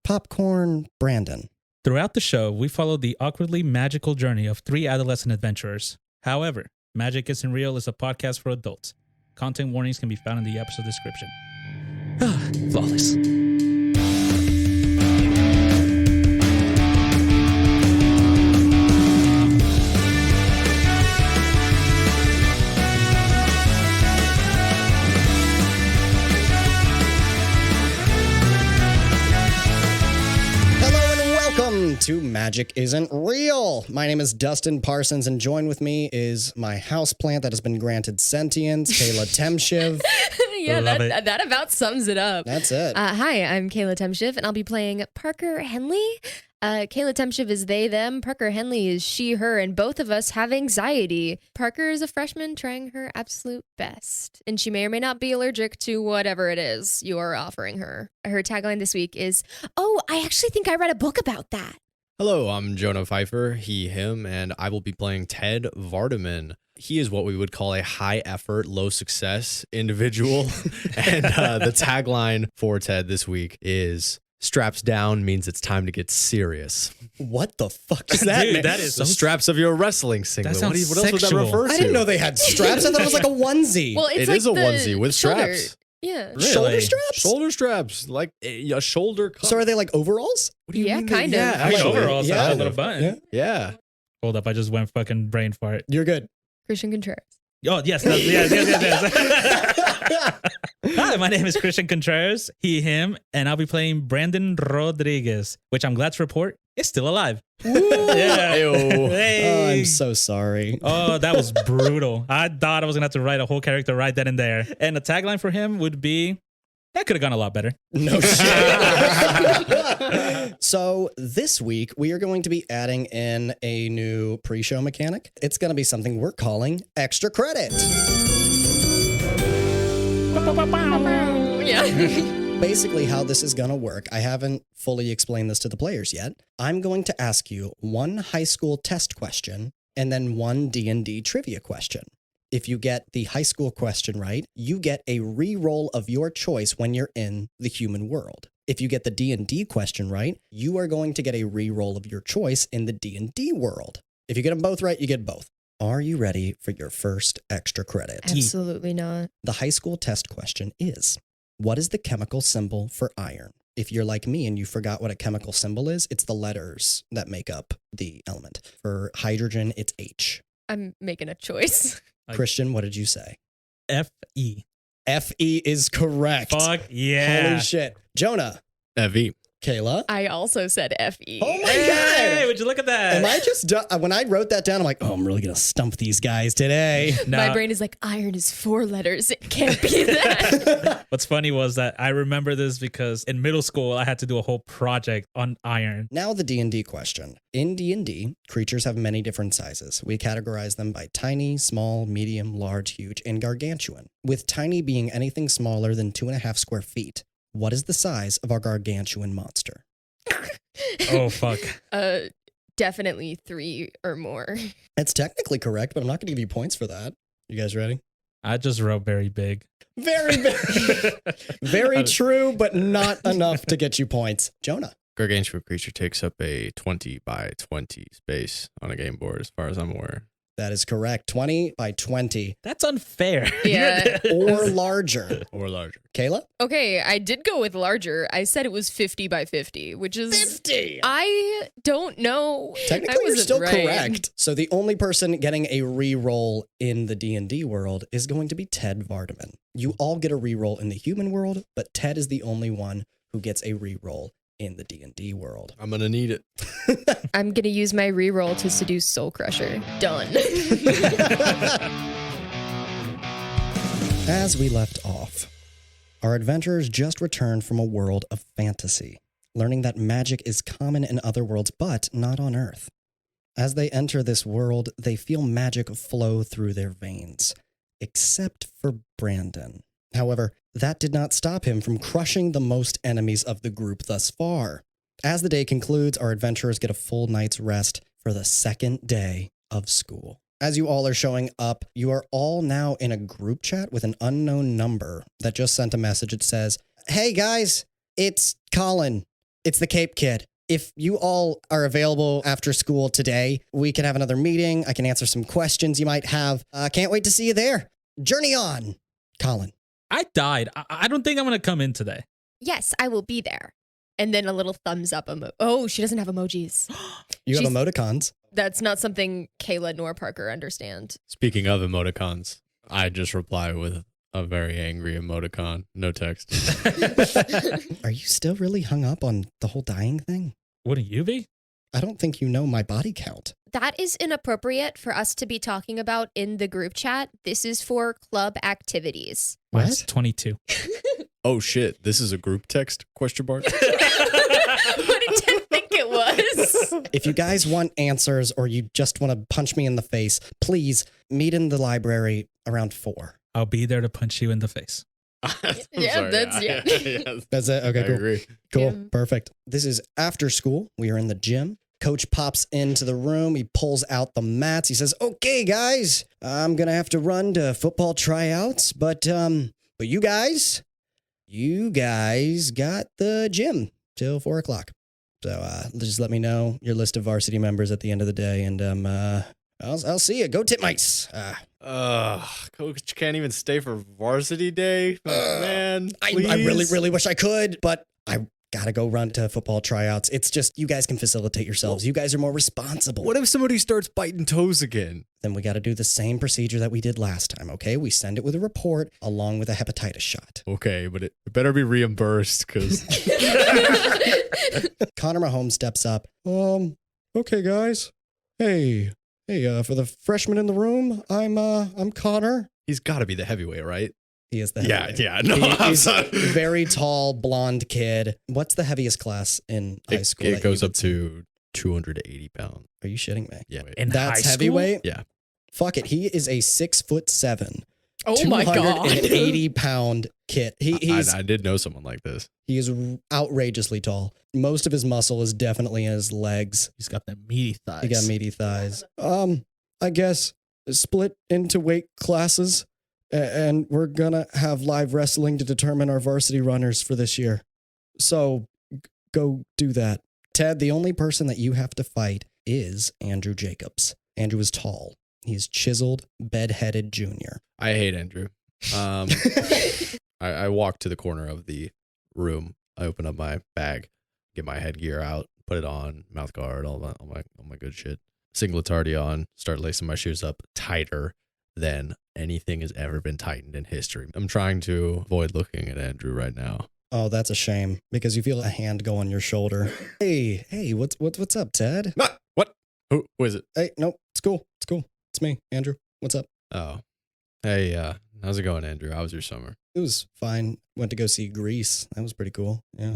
Popcorn Brandon. Throughout the show, we follow the awkwardly magical journey of 3 adolescent adventurers. However, Magic Isn't Real is a podcast for adults. Content warnings can be found in the episode description. Flawless. To Magic Isn't Real. My name is Dustin Parsons, and joined with me is my houseplant that has been granted sentience, Kayla Temshiv. Yeah, that about sums it up. That's it. Hi, I'm Kayla Temshiv, and I'll be playing Parker Henley. Kayla Temshiv is they, them. Parker Henley is she, her, and both of us have anxiety. Parker is a freshman trying her absolute best, and she may or may not be allergic to whatever it is you are offering her. Her tagline this week is, "Oh, I actually think I read a book about that." Hello, I'm Jonah Pfeiffer, he, him, and I will be playing Ted Vardeman. He is what we would call a high-effort, low-success individual, and the tagline for Ted this week is, "Straps down means it's time to get serious." What the fuck does that Dude, mean? that is The straps of your wrestling singlet. That sounds what else would that sexual. refer to? I didn't know they had straps. I thought it was like a onesie. Well, it's It like is a the onesie with shoulder. straps. Yeah. Really? Shoulder straps? Shoulder straps, like a shoulder cup. So are they like overalls? What do you Yeah, mean? kind of. Yeah, I mean, actually. overalls, yeah. a little button. Yeah. Hold up, I just went fucking brain fart. You're good. Christian Contreras. Oh, yes. Yes. Hi, my name is Christian Contreras, he, him, and I'll be playing Brandon Rodriguez, which I'm glad to report is still alive. Yeah. Ayo. Hey. Oh, I'm so sorry. Oh, that was brutal. I thought I was going to have to write a whole character right then and there. And the tagline for him would be, that could have gone a lot better. No shit. So this week, we are going to be adding in a new pre-show mechanic. It's going to be something we're calling extra credit. Yeah. Basically, how this is going to work, I haven't fully explained this to the players yet. I'm going to ask you one high school test question and then one D&D trivia question. If you get the high school question right, you get a re-roll of your choice when you're in the human world. If you get the D&D question right, you are going to get a re-roll of your choice in the D&D world. If you get them both right, you get both. Are you ready for your first extra credit? Absolutely not. The high school test question is, what is the chemical symbol for iron? If you're like me and you forgot what a chemical symbol is, it's the letters that make up the element. For hydrogen, it's H. I'm making a choice. Christian, what did you say? F-E. F-E is correct. Fuck yeah. Holy shit. Jonah. F-E. Kayla. I also said F-E. Oh my Hey, God. would you look at that? Am I just, when I wrote that down, I'm like, oh, I'm really going to stump these guys today. My brain is like, iron is 4 letters. It can't be that. What's funny was that I remember this because in middle school, I had to do a whole project on iron. Now the D&D question. In D&D, creatures have many different sizes. We categorize them by tiny, small, medium, large, huge, and gargantuan, with tiny being anything smaller than 2.5 square feet. What is the size of our gargantuan monster? Oh, fuck. Definitely 3 or more. It's technically correct, but I'm not going to give you points for that. You guys ready? I just wrote very big. Very big. Very true, but not enough to get you points. Jonah. Gargantuan creature takes up a 20 by 20 space on a game board, as far as I'm aware. That is correct. 20 by 20 That's unfair. Yeah. or larger. Or larger. Kayla? Okay, I did go with larger. I said it was 50 by 50, which is... 50! I don't know. Technically, you're wasn't still right. correct. So the only person getting a re-roll in the D&D world is going to be Ted Vardeman. You all get a re-roll in the human world, but Ted is the only one who gets a re-roll in the D&D world. I'm going to need it. I'm going to use my reroll to seduce Soul Crusher. Done. As we left off, our adventurers just returned from a world of fantasy, learning that magic is common in other worlds, but not on Earth. As they enter this world, they feel magic flow through their veins, except for Brandon. However, that did not stop him from crushing the most enemies of the group thus far. As the day concludes, our adventurers get a full night's rest for the second day of school. As you all are showing up, you are all now in a group chat with an unknown number that just sent a message. It says, "Hey guys, it's Colin. It's the Cape Kid. If you all are available after school today, we can have another meeting. I can answer some questions you might have. Can't wait to see you there. Journey on, Colin. I died. I don't think I'm going to come in today. Yes, I will be there. And then a little thumbs up Oh, she doesn't have emojis. You have emoticons. That's not something Kayla nor Parker understand. Speaking of emoticons, I just reply with a very angry emoticon. No text. Are you still really hung up on the whole dying thing? Wouldn't you be? I don't think you know my body count. That is inappropriate for us to be talking about in the group chat. This is for club activities. Mine's 22. Oh shit, this is a group text? Question mark. What did Ted think it was? If you guys want answers or you just want to punch me in the face, please meet in the library around 4. I'll be there to punch you in the face. Yeah. That's it? Okay, I cool. agree. Cool. Yeah. Perfect. This is after school. We are in the gym. Coach pops into the room. He pulls out the mats. He says, "Okay, guys, I'm going to have to run to football tryouts, but you guys got the gym till 4 o'clock. So just let me know your list of varsity members at the end of the day, and I'll see you. Go Titmice." Coach can't even stay for varsity day. Man, I please. really, really wish I could, but I gotta go run to football tryouts. It's just, you guys can facilitate yourselves. You guys are more responsible. What if somebody starts biting toes again? Then we gotta do the same procedure that we did last time, okay? We send it with a report along with a hepatitis shot. Okay, but it better be reimbursed because Connor Mahomes steps up. Okay, guys. Hey, for the freshmen in the room, I'm Connor. he's got to be the heavyweight, right? He is the Yeah, heavyweight. yeah. No, He's a very tall, blonde kid. What's the heaviest class in high school? It that goes you up to 280 pounds. Are you shitting me? Yeah. In That's high heavyweight? Yeah. Fuck it. He is a 6'7", Oh my God. 280-pound kid. I did know someone like this. He is outrageously tall. Most of his muscle is definitely in his legs. He's got the meaty thighs. He got meaty thighs. I guess split into weight classes, and we're gonna have live wrestling to determine our varsity runners for this year. So go do that. Ted, the only person that you have to fight is Andrew Jacobs. Andrew is tall. He's chiseled, bed-headed junior. I hate Andrew. I walk to the corner of the room. I open up my bag, get my headgear out, put it on, mouth guard, all my good shit. Singlet's already on. Start lacing my shoes up tighter than anything has ever been tightened in history. I'm trying to avoid looking at Andrew right now. Oh, that's a shame, because you feel a hand go on your shoulder. Hey, what's up, Ted? What? Who is it? Hey, no, it's cool. It's me, Andrew. What's up? Oh, hey, how's it going, Andrew? How was your summer? It was fine. Went to go see Grease. That was pretty cool. Yeah.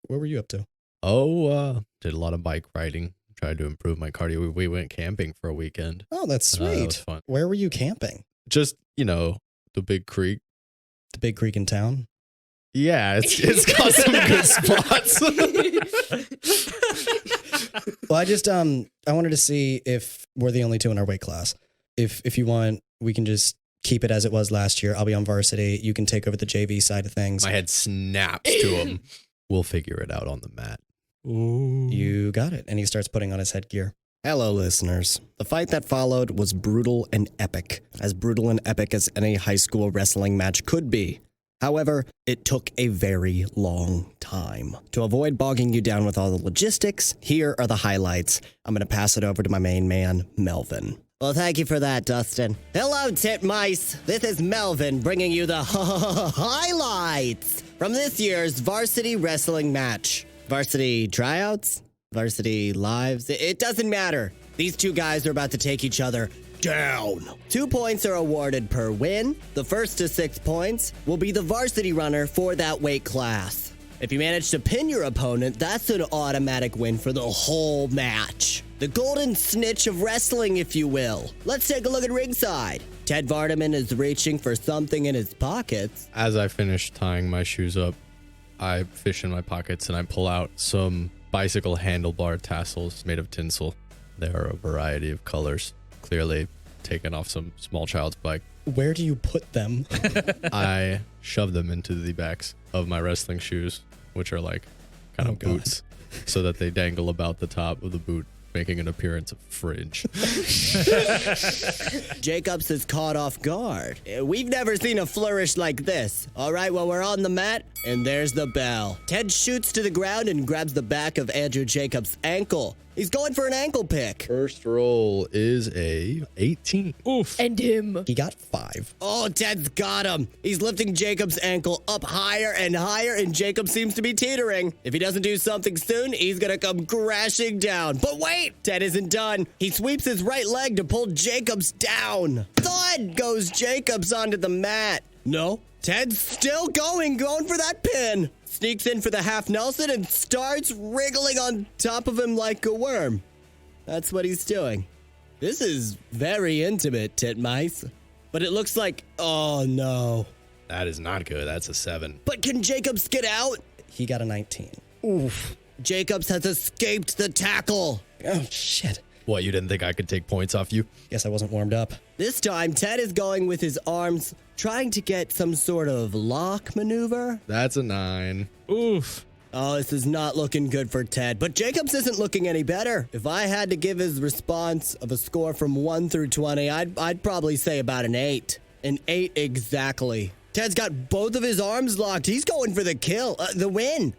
What were you up to? Oh, did a lot of bike riding. Tried to improve my cardio. We went camping for a weekend. Oh, that's sweet. That was fun. Where were you camping? Just, the big creek. The big creek in town? Yeah, it's got some good spots. Well, I wanted to see if we're the only two in our weight class. If you want, we can just keep it as it was last year. I'll be on varsity. You can take over the JV side of things. My head snaps to him. We'll figure it out on the mat. Ooh. You got it. And he starts putting on his headgear. Hello, listeners. The fight that followed was brutal and epic as any high school wrestling match could be. However, it took a very long time. To avoid bogging you down with all the logistics, here are the highlights. I'm going to pass it over to my main man, Melvin. Well, thank you for that, Dustin. Hello, Titmice. This is Melvin bringing you the highlights from this year's varsity wrestling match. Varsity tryouts? Varsity lives? It doesn't matter. These two guys are about to take each other down. 2 points are awarded per win. The first to 6 points will be the varsity runner for that weight class. If you manage to pin your opponent, that's an automatic win for the whole match. The golden snitch of wrestling, if you will. Let's take a look at ringside. Ted Vardeman is reaching for something in his pockets. As I finish tying my shoes up, I fish in my pockets and I pull out some bicycle handlebar tassels made of tinsel. There are a variety of colors, clearly taken off some small child's bike. Where do you put them? I shove them into the backs of my wrestling shoes, which are like kind of God. boots. so that they dangle about the top of the boot, making an appearance of fringe. Jacobs is caught off guard. We've never seen a flourish like this. All right, well, we're on the mat, and there's the bell. Ted shoots to the ground and grabs the back of Andrew Jacobs' ankle. He's going for an ankle pick. First roll is a 18. Oof. And him. He got 5. Oh, Ted's got him. He's lifting Jacobs' ankle up higher and higher, and Jacob seems to be teetering. If he doesn't do something soon, he's gonna come crashing down. But wait, Ted isn't done. He sweeps his right leg to pull Jacobs down. Thud goes Jacobs onto the mat. No, Ted's still going for that pin. Sneaks in for the half Nelson and starts wriggling on top of him like a worm. That's what he's doing. This is very intimate, Titmice. But it looks like, oh no. That is not good. That's a 7. But can Jacobs get out? He got a 19. Oof. Jacobs has escaped the tackle. Oh, shit. What, you didn't think I could take points off you? Guess I wasn't warmed up. This time, Ted is going with his arms, trying to get some sort of lock maneuver. That's a 9. Oof. Oh, this is not looking good for Ted, but Jacobs isn't looking any better. If I had to give his response of a score from 1 through 20, I'd probably say about an 8. An 8 exactly. Ted's got both of his arms locked. He's going for the kill, the win.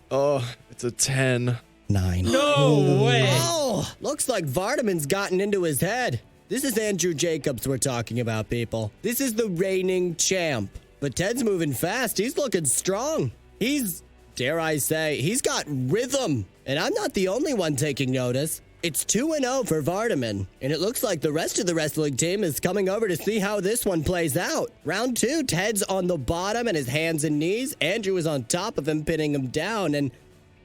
Oh, it's a 10. 9. No way. Oh, looks like Vardeman's gotten into his head. This is Andrew Jacobs we're talking about, people. This is the reigning champ. But Ted's moving fast. He's looking strong. He's, dare I say, he's got rhythm. And I'm not the only one taking notice. It's 2-0 for Vardeman. And it looks like the rest of the wrestling team is coming over to see how this one plays out. Round 2, Ted's on the bottom and his hands and knees. Andrew is on top of him, pinning him down. And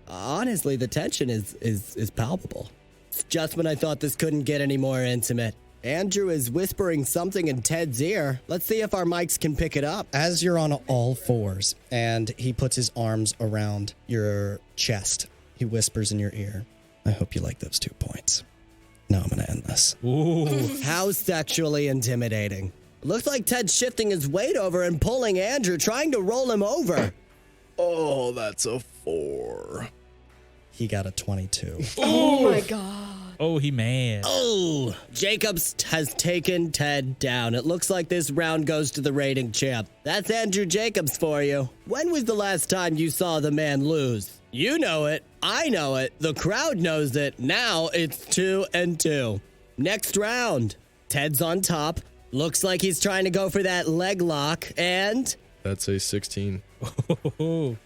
honestly, the tension is palpable. It's just when I thought this couldn't get any more intimate. Andrew is whispering something in Ted's ear. Let's see if our mics can pick it up. As you're on all fours and he puts his arms around your chest, he whispers in your ear, I hope you like those 2 points. Now I'm going to end this. Ooh. How sexually intimidating. Looks like Ted's shifting his weight over and pulling Andrew, trying to roll him over. Oh, that's a 4. He got a 22. Oh my God. Oh, he mad. Oh, Jacobs has taken Ted down. It looks like this round goes to the reigning champ. That's Andrew Jacobs for you. When was the last time you saw the man lose? You know it. I know it. The crowd knows it. Now it's 2-2. Next round. Ted's on top. Looks like he's trying to go for that leg lock. And That's a 16. Oh.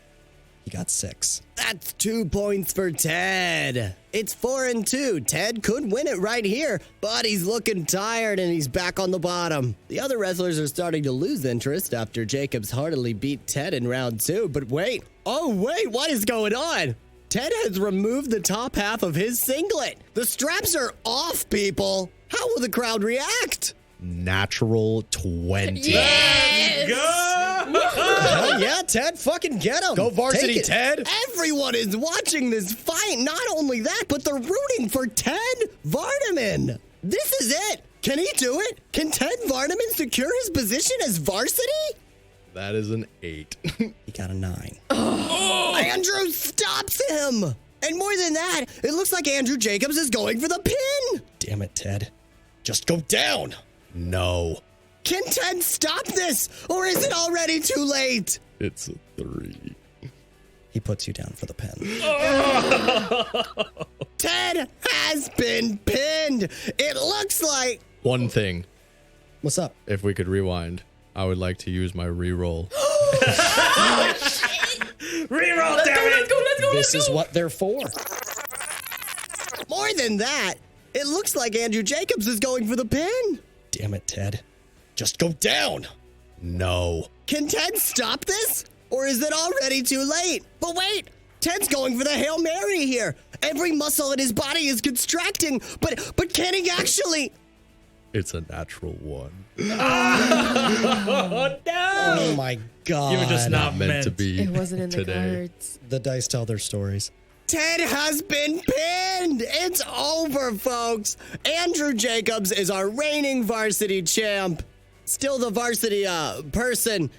He got 6. that's 2 points for Ted. It's 4-2. Ted could win it right here, but he's looking tired and he's back on the bottom. The other wrestlers are starting to lose interest after Jacobs heartily beat Ted in round 2. But wait. Oh, wait. What is going on? Ted has removed the top half of his singlet. The straps are off, people. How will the crowd react? Natural 20. Yes! Hell yeah, Ted, fucking get him. Go varsity, Take it. Ted. Everyone is watching this fight. Not only that, but they're rooting for Ted Vardeman. This is it. Can he do it? Can Ted Vardeman secure his position as varsity? That is an 8. He got a 9. Andrew stops him. And more than that, it looks like Andrew Jacobs is going for the pin. Damn it, Ted. Just go down. No. Can Ted stop this? Or is it already too late? It's a 3. He puts you down for the pin. Ted has been pinned. It looks like... One thing, What's up? if we could rewind, I would like to use my reroll. Reroll, damn it. This is what they're for. More than that, it looks like Andrew Jacobs is going for the pin. Damn it, Ted. Just go down. No. Can Ted stop this? Or is it already too late? But wait, Ted's going for the Hail Mary here. Every muscle in his body is constricting, but can he actually... It's a natural 1. Oh, no. Oh my God. You were just not Meant to be It wasn't in the today. cards. The dice tell their stories. Ted has been pinned. It's over, folks. Andrew Jacobs is our reigning varsity champ. Still the varsity person.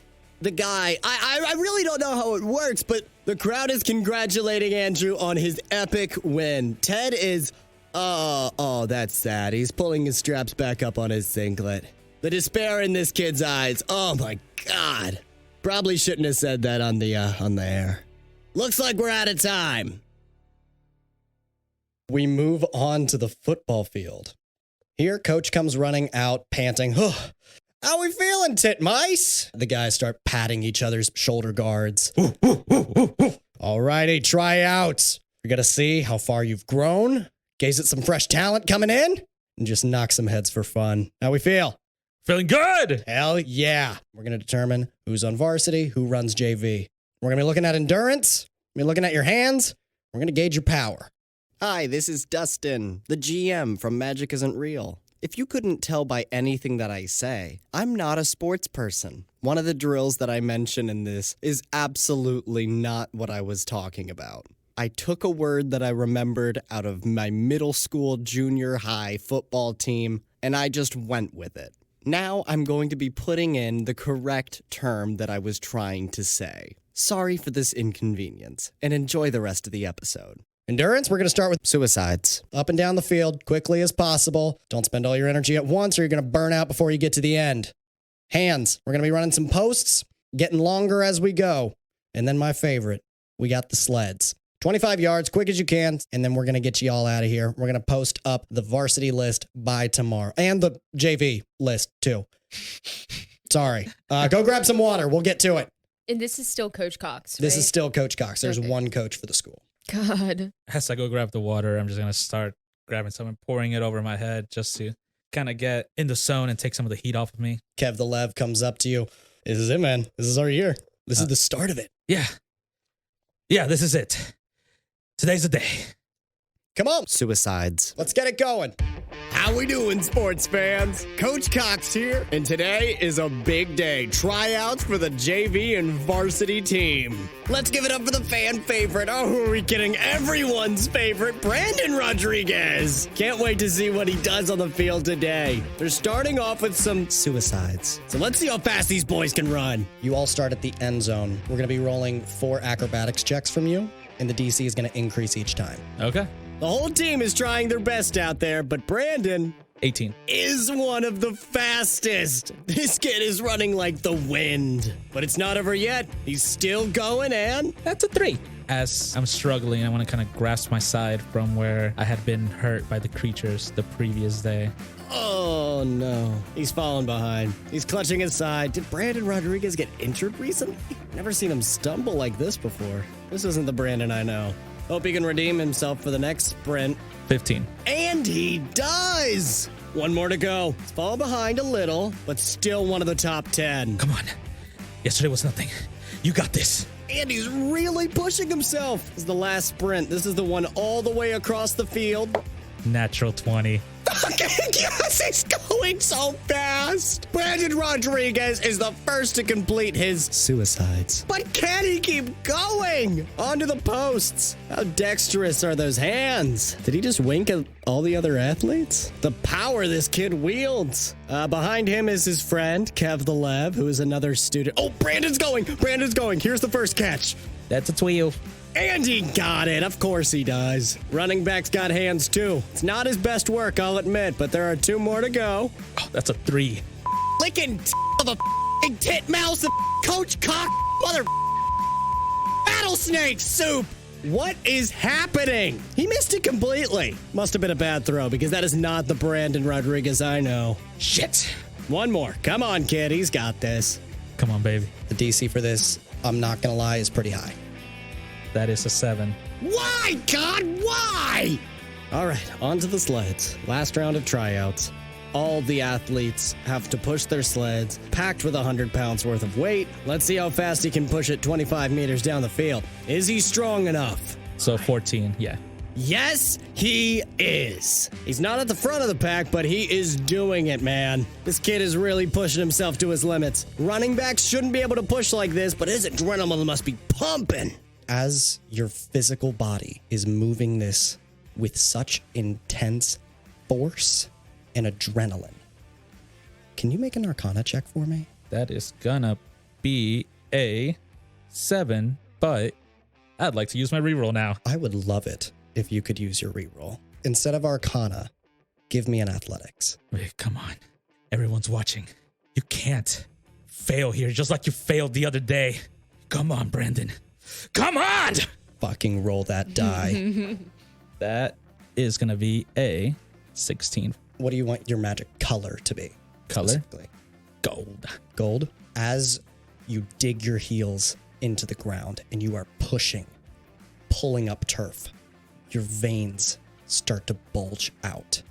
the guy, I really don't know how it works, but the crowd is congratulating Andrew on his epic win. Ted is, oh, that's sad. He's pulling his straps back up on his singlet. The despair in this kid's eyes. Oh my God. Probably shouldn't have said that on the air. Looks like we're out of time. We move on to the football field. Here, coach comes running out, panting. How we feeling, titmice? The guys start patting each other's shoulder guards. All righty, tryouts. You're going to see how far you've grown, gaze at some fresh talent coming in, and just knock some heads for fun. How we feel? Feeling good. Hell yeah. We're going to determine who's on varsity, who runs JV. We're going to be looking at endurance. We're going to be looking at your hands. We're going to gauge your power. Hi, this is Dustin, the GM from Magic Isn't Real. If you couldn't tell by anything that I say, I'm not a sports person. One of the drills that I mention in this is absolutely not what I was talking about. I took a word that I remembered out of my middle school, junior high football team, and I just went with it. Now I'm going to be putting in the correct term that I was trying to say. Sorry for this inconvenience, and enjoy the rest of the episode. Endurance, we're going to start with suicides. Up and down the field, quickly as possible. Don't spend all your energy at once or you're going to burn out before you get to the end. Hands, we're going to be running some posts, getting longer as we go. And then my favorite, we got the sleds. 25 yards, quick as you can, and then we're going to get you all out of here. We're going to post up the varsity list by tomorrow. And the JV list, too. Sorry. Go grab some water. We'll get to it. And this is still Coach Cox, right? This is still Coach Cox. There's Okay. one coach for the school. God. As I go grab the water, I'm just going to start grabbing some and pouring it over my head just to kind of get in the zone and take some of the heat off of me. Kev the Lev comes up to you. This is it, man. This is our year. This is the start of it. Yeah. Yeah, this is it. Today's the day. Come on. Suicides. Let's get it going. How we doing, sports fans? Coach Cox here, and today is a big day. Tryouts for the JV and varsity team. Let's give it up for the fan favorite. Oh, who are we kidding? Everyone's favorite, Brandon Rodriguez. Can't wait to see what he does on the field today. They're starting off with some suicides. So let's see how fast these boys can run. You all start at the end zone. We're going to be rolling 4 acrobatics checks from you, and the DC is going to increase each time. Okay. The whole team is trying their best out there, but Brandon 18. is one of the fastest. This kid is running like the wind. But it's not over yet. He's still going, and That's a 3. As I'm struggling, I want to kind of grasp my side from where I had been hurt by the creatures the previous day. oh no, he's falling behind. He's clutching his side. Did Brandon Rodriguez get injured recently? Never seen him stumble like this before. This isn't the Brandon I know. Hope he can redeem himself for the next sprint. 15. And he does! One more to go. He's fallen behind a little, but still one of the top 10. Come on. Yesterday was nothing. You got this. And he's really pushing himself. This is the last sprint. This is the one all the way across the field. Natural 20. Yes, he's going so fast. Brandon Rodriguez is the first to complete his suicides. But can he keep going? Onto the posts. How dexterous are those hands? Did he just wink at all the other athletes? The power this kid wields. Behind him is his friend, Kev the Lev, who is another student. Oh, Brandon's going. Brandon's going. Here's the first catch. That's a 12. And he got it. Of course he does. Running back's got hands too. It's not his best work, I'll admit, but there are 2 more to go. Oh, that's a 3. Licking of a tit mouse of Coach Cock mother rattlesnake soup. What is happening? He missed it completely. Must have been a bad throw because that is not the Brandon Rodriguez I know. Shit. One more. Come on, kid. He's got this. Come on, baby. The DC for this, I'm not going to lie, is pretty high. That is a 7. Why, God? Why? All right, on to the sleds. Last round of tryouts. All the athletes have to push their sleds, packed with 100 pounds worth of weight. Let's see how fast he can push it 25 meters down the field. Is he strong enough? So 14, yeah. Yes, he is. He's not at the front of the pack, but he is doing it, man. This kid is really pushing himself to his limits. Running backs shouldn't be able to push like this, but his adrenaline must be pumping. As your physical body is moving this with such intense force and adrenaline, can you make an Arcana check for me? That is gonna be a 7, but I'd like to use my reroll now. I would love it if you could use your reroll. Instead of Arcana, give me an Athletics. Wait, come on. Everyone's watching. You can't fail here just like you failed the other day. Come on, Brandon. Come on! Fucking roll that die. That is going to be a 16. What do you want your magic color to be? Color? Specifically? Gold. Gold. As you dig your heels into the ground and you are pulling up turf, your veins start to bulge out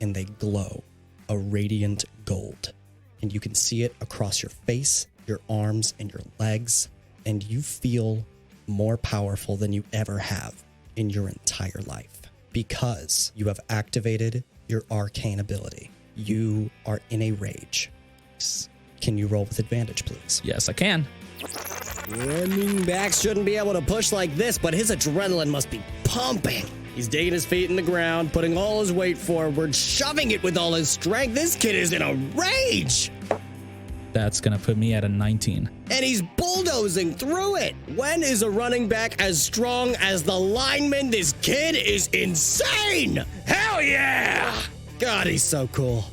and they glow a radiant gold. And you can see it across your face, your arms, and your legs. And you feel more powerful than you ever have in your entire life because you have activated your arcane ability. You are in a rage. Can you roll with advantage, please? Yes, I can. Running back shouldn't be able to push like this, but his adrenaline must be pumping. He's digging his feet in the ground, putting all his weight forward, shoving it with all his strength. This kid is in a rage. That's going to put me at a 19. And he's bulldozing through it. When is a running back as strong as the lineman? This kid is insane. Hell yeah. God, he's so cool.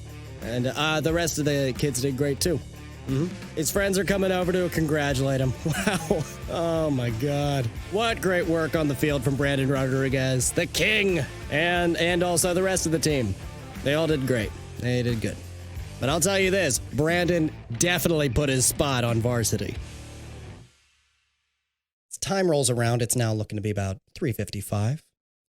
And the rest of the kids did great too. His friends are coming over to congratulate him. Wow. Oh my God. What great work on the field from Brandon Rodriguez, the king, and also the rest of the team. They all did great. They did good. But I'll tell you this, Brandon definitely put his spot on varsity. As time rolls around, it's now looking to be about 3:55.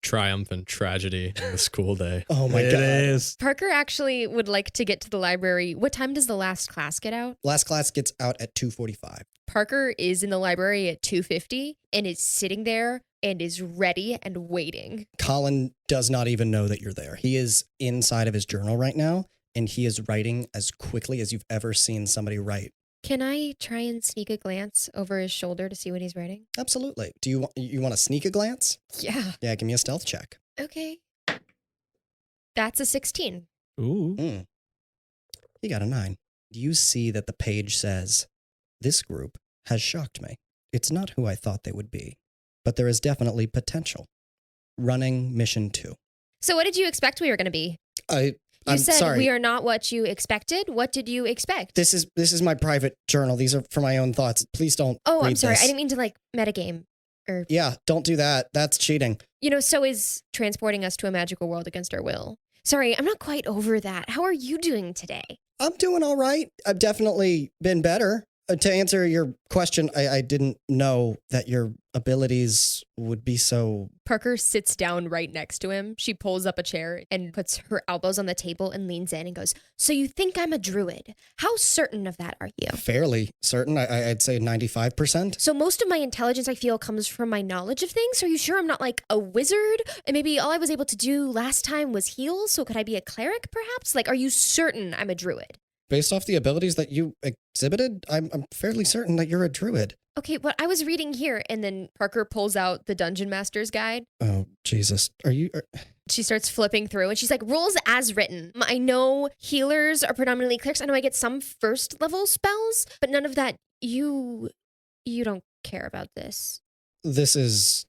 Triumphant tragedy in the school day. Oh my It God. is. Parker actually would like to get to the library. What time does the last class get out? Last class gets out at 2:45. Parker is in the library at 2:50 and is sitting there and is ready and waiting. Colin does not even know that you're there. He is inside of his journal right now, and he is writing as quickly as you've ever seen somebody write. Can I try and sneak a glance over his shoulder to see what he's writing? Absolutely. Do you want to sneak a glance? Yeah. Yeah, give me a stealth check. Okay. That's a 16. Ooh. You got a 9. You see that the page says, "This group has shocked me. It's not who I thought they would be, but there is definitely potential. Running mission 2." So what did you expect we were going to be? I'm You said sorry. we are not what you expected. What did you expect? This is my private journal. These are for my own thoughts. Please don't. Oh, I'm read sorry. this. I didn't mean to metagame. Or Yeah, don't do that. That's cheating. so is transporting us to a magical world against our will. Sorry, I'm not quite over that. How are you doing today? I'm doing all right. I've definitely been better. To answer your question, I didn't know that your abilities would be so... Parker sits down right next to him. She pulls up a chair and puts her elbows on the table and leans in and goes, "So you think I'm a druid? How certain of that are you?" fairly certain. I'd say 95%. So most of my intelligence, I feel, comes from my knowledge of things. Are you sure I'm not like a wizard? And maybe all I was able to do last time was heal, so could I be a cleric perhaps? Are you certain I'm a druid? Based off the abilities that you exhibited, I'm fairly certain that you're a druid. Okay, but I was reading here, and then Parker pulls out the Dungeon Master's Guide. Oh, Jesus. She starts flipping through, and she's like, "Rules as written. I know healers are predominantly clerics. I know I get some first level spells, but none of that. You don't care about this." This is...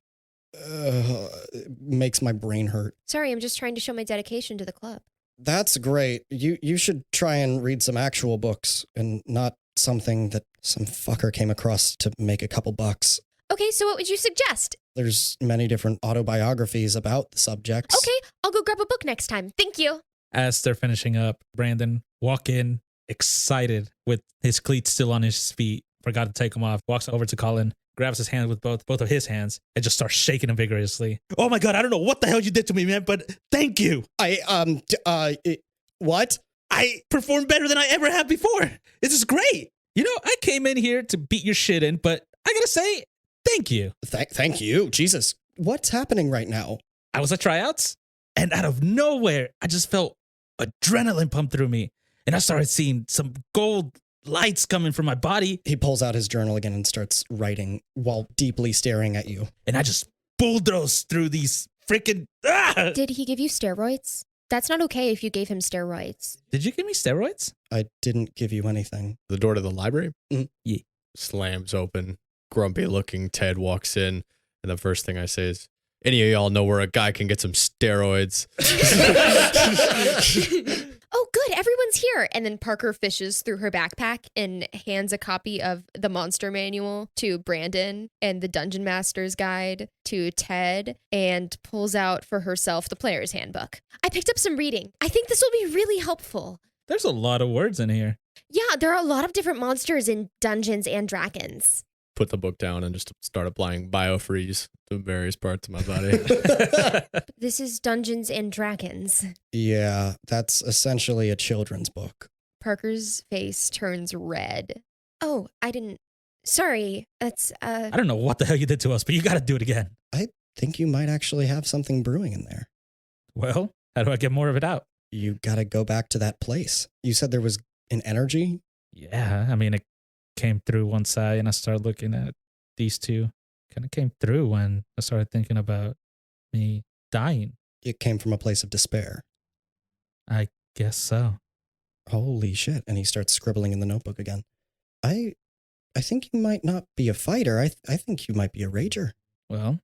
makes my brain hurt. Sorry, I'm just trying to show my dedication to the club. That's great. You should try and read some actual books and not something that some fucker came across to make a couple bucks. Okay, so what would you suggest? There's many different autobiographies about the subjects. Okay, I'll go grab a book next time. Thank you. As they're finishing up, Brandon walk in excited with his cleats still on his feet. Forgot to take them off. Walks over to Colin, grabs his hand with both of his hands, and just starts shaking him vigorously. "Oh my God, I don't know what the hell you did to me, man, but thank you. What? I performed better than I ever have before. This is great. I came in here to beat your shit in, but I gotta say, thank you. Thank you. Jesus. What's happening right now? I was at tryouts, and out of nowhere, I just felt adrenaline pump through me, and I started seeing some gold lights coming from my body, He pulls out his journal again and starts writing while deeply staring at you. and I just bulldozed through these freaking... Did he give you steroids? That's not okay if you gave him steroids. Did you give me steroids? I didn't give you anything. The door to the library? Yeah. slams open. Grumpy looking Ted walks in, and the first thing I say is, any of y'all know where a guy can get some steroids? Oh, good. Everyone's here. And then Parker fishes through her backpack and hands a copy of the monster manual to Brandon and the Dungeon Master's Guide to Ted and pulls out for herself the player's handbook. I picked up some reading. I think this will be really helpful. There's a lot of words in here. Yeah, there are a lot of different monsters in Dungeons and Dragons. Put the book down and just start applying biofreeze to various parts of my body. This is Dungeons and Dragons. Yeah, that's essentially a children's book. Parker's face turns red. Oh, I didn't. Sorry, that's, I don't know what the hell you did to us, but you got to do it again. I think you might actually have something brewing in there. Well, how do I get more of it out? You gotta go back to that place. You said there was an energy? Yeah, I mean, it came through one side and I started looking at these two. Kind of came through when I started thinking about me dying. It came from a place of despair. I guess so. Holy shit. And he starts scribbling in the notebook again. I think you might not be a fighter. I think you might be a rager. Well,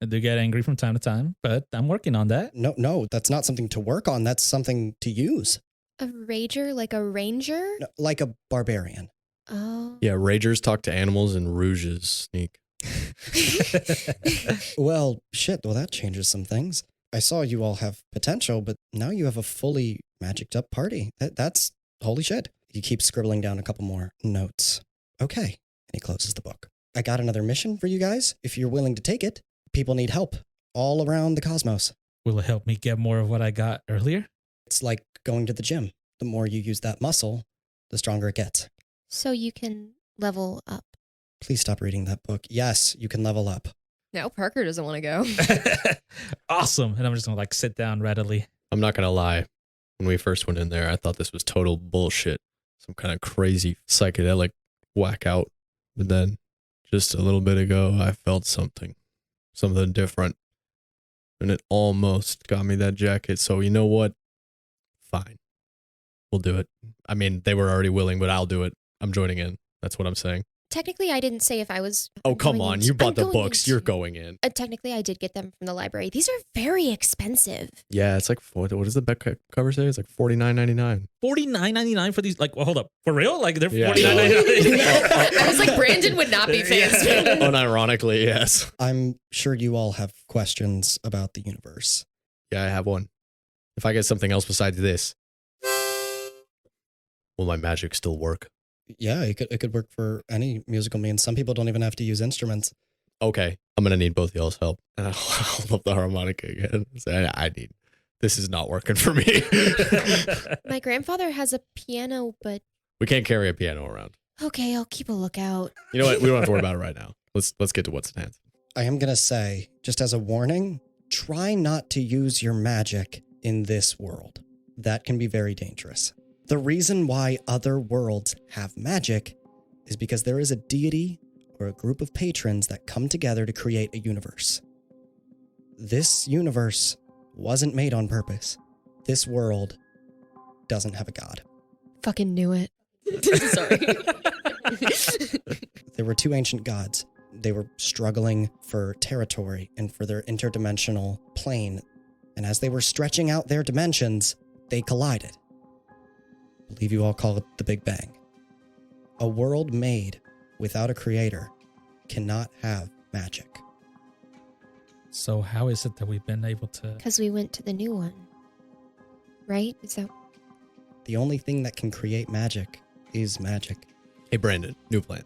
I do get angry from time to time, but I'm working on that. No, that's not something to work on. That's something to use. a rager, like a ranger? No, like a barbarian. Oh. Yeah, ragers talk to animals and rouges sneak. Well, shit. Well, that changes some things. I saw you all have potential, but now you have a fully magicked up party. That's holy shit. He keeps scribbling down a couple more notes. Okay. And he closes the book. I got another mission for you guys. If you're willing to take it, people need help all around the cosmos. Will it help me get more of what I got earlier? It's like going to the gym. The more you use that muscle, the stronger it gets. So you can level up. Please stop reading that book. Yes, you can level up. No, Parker doesn't want to go. Awesome. And I'm just going to sit down readily. I'm not going to lie. When we first went in there, I thought this was total bullshit. Some kind of crazy psychedelic whack out. But then just a little bit ago, I felt something different. And it almost got me that jacket. So you know what? Fine. We'll do it. I mean, they were already willing, but I'll do it. I'm joining in. That's what I'm saying. Technically, I didn't say if I was. Oh, come going on. into- You bought I'm the going books. into- You're going in. Technically, I did get them from the library. These are very expensive. Yeah, it's like, what does the back cover say? It's like $49.99. $49.99 for these? Like, well, hold up. For real? Like, they're Yeah. $49.99? I was like, Brandon would not be fans. Unironically, yes. I'm sure you all have questions about the universe. Yeah, I have one. If I get something else besides this, will my magic still work? Yeah, it could work for any musical means. Some people don't even have to use instruments. Okay, I'm going to need both y'all's help. And I'll hold up the harmonica again. Say, this is not working for me. My grandfather has a piano, but We can't carry a piano around. okay, I'll keep a lookout. You know what? We don't have to worry about it right now. Let's get to what's in hand. I am going to say, just as a warning, try not to use your magic in this world. That can be very dangerous. The reason why other worlds have magic is because there is a deity or a group of patrons that come together to create a universe. This universe wasn't made on purpose. This world doesn't have a god. Fucking knew it. Sorry. There were two ancient gods. They were struggling for territory and for their interdimensional plane. And as they were stretching out their dimensions, they collided. I believe you all call it the Big Bang. A world made without a creator cannot have magic. So how is it that we've been able to... Because we went to the new one. Right? Is that... The only thing that can create magic is magic. Hey, Brandon, new plan.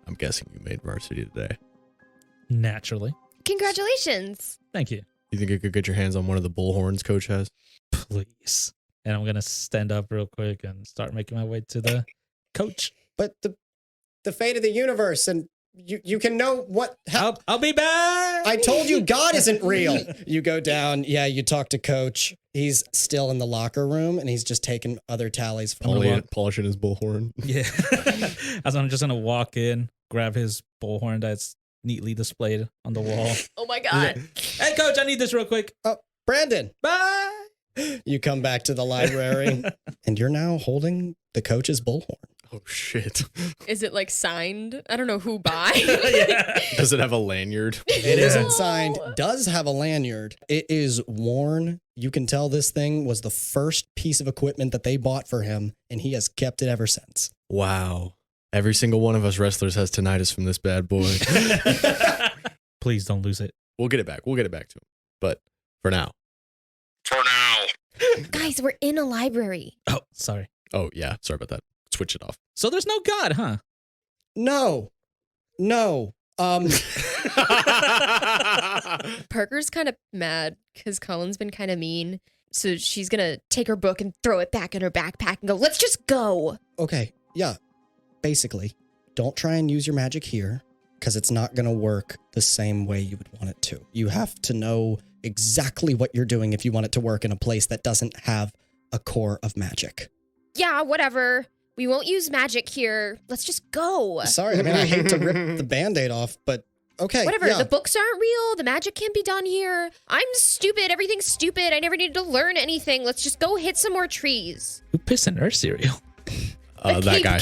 I'm guessing you made varsity today. Naturally. Congratulations! Thank you. You think you could get your hands on one of the bullhorns coach has? Please. And I'm going to stand up real quick and start making my way to the coach. But the fate of the universe, and you can know what... I'll be back. I told you God isn't real. You go down. Yeah, you talk to Coach. He's still in the locker room, and he's just taking other tallies from Polishing his bullhorn. Yeah. As I'm just going to walk in, grab his bullhorn that's neatly displayed on the wall. Oh my god. Hey, coach, I need this real quick. Oh, Brandon. Bye. You come back to the library, and you're now holding the coach's bullhorn. Oh, shit. Is it like signed? I don't know who by. Does it have a lanyard? It isn't signed. Does have a lanyard. It is worn. You can tell this thing was the first piece of equipment that they bought for him, and he has kept it ever since. Wow. Every single one of us wrestlers has tinnitus from this bad boy. Please don't lose it. We'll get it back. We'll get it back to him. But for now. Guys, we're in a library. Oh, sorry. Oh, yeah. Sorry about that. Switch it off. So there's no God, huh? No. Parker's kind of mad because Colin's been kind of mean. So she's going to take her book and throw it back in her backpack and go, let's just go. Okay, yeah. Basically, don't try and use your magic here because it's not going to work the same way you would want it to. You have to know exactly what you're doing if you want it to work in a place that doesn't have a core of magic. Yeah, whatever. We won't use magic here. Let's just go. Sorry, I mean, I hate to rip the Band-Aid off, but okay. Whatever. Yeah. The books aren't real. The magic can't be done here. I'm stupid. Everything's stupid. I never needed to learn anything. Let's just go hit some more trees. Who pissed in Earth cereal? That guy.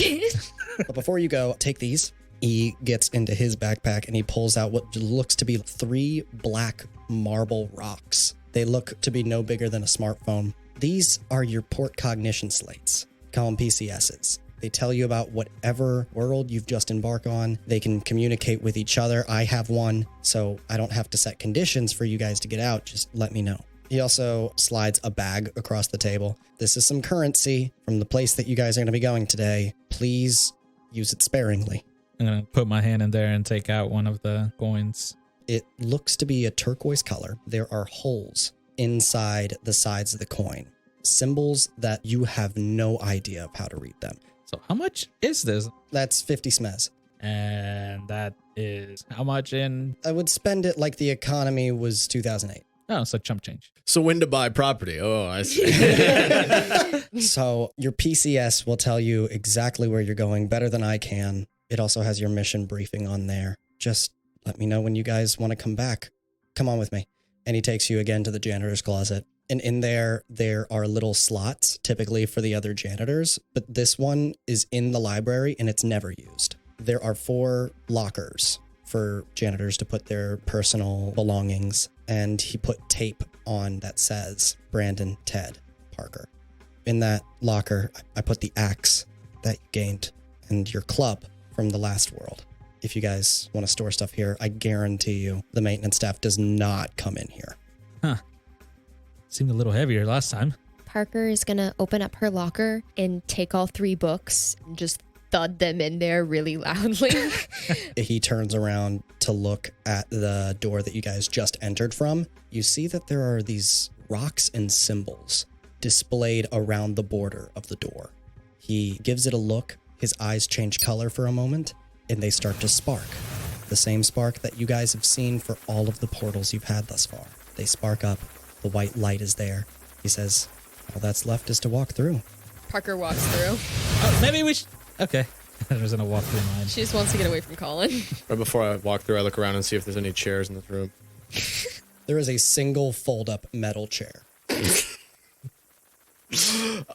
But before you go, take these. He gets into his backpack and he pulls out what looks to be 3 black marble rocks. They look to be no bigger than a smartphone. These are your port cognition slates. Call them PCSs. They tell you about whatever world you've just embarked on. They can communicate with each other. I have one, so I don't have to set conditions for you guys to get out. Just let me know. He also slides a bag across the table. This is some currency from the place that you guys are going to be going today. Please use it sparingly. I'm going to put my hand in there and take out one of the coins. It looks to be a turquoise color. There are holes inside the sides of the coin. Symbols that you have no idea of how to read them. So how much is this? That's 50 smez. And that is how much in? I would spend it like the economy was 2008. Oh, it's a chump change. So when to buy property? Oh, I see. So your PCS will tell you exactly where you're going better than I can. It also has your mission briefing on there. Just let me know when you guys want to come back. Come on with me. And he takes you again to the janitor's closet. And in there are little slots, typically for the other janitors, but this one is in the library and it's never used. There are 4 lockers for janitors to put their personal belongings, and he put tape on that says Brandon, Ted, Parker. In that locker, I put the axe that you gained and your club from the last world. If you guys want to store stuff here, I guarantee you the maintenance staff does not come in here. Huh. Seemed a little heavier last time. Parker is going to open up her locker and take all 3 books and just thud them in there really loudly. He turns around to look at the door that you guys just entered from. You see that there are these rocks and symbols displayed around the border of the door. He gives it a look. His eyes change color for a moment, and they start to spark. The same spark that you guys have seen for all of the portals you've had thus far. They spark up. The white light is there. He says, all that's left is to walk through. Parker walks through. Oh, maybe we should... Okay. I was going to walk through mine. She just wants to get away from Colin. Right before I walk through, I look around and see if there's any chairs in this room. There is a single fold-up metal chair.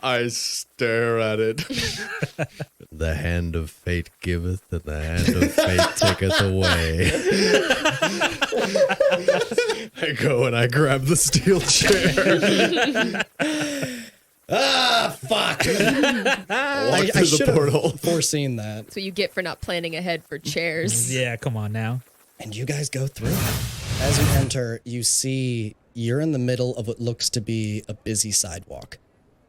I stare at it. The hand of fate giveth, and the hand of fate taketh away. I go and I grab the steel chair. Ah, fuck! I walk I through the portal. Foreseen that. That's what you get for not planning ahead for chairs. Yeah, come on now. And you guys go through. As you enter, you see you're in the middle of what looks to be a busy sidewalk.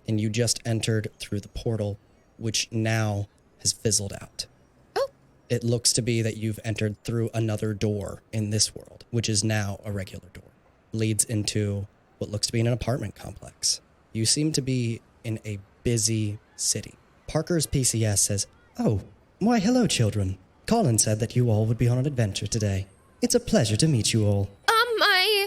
And you just entered through the portal, which now has fizzled out. Oh. It looks to be that you've entered through another door in this world, which is now a regular door. Leads into what looks to be an apartment complex. You seem to be in a busy city. Parker's PCS says, "Oh, why hello children. Colin said that you all would be on an adventure today. It's a pleasure to meet you all." My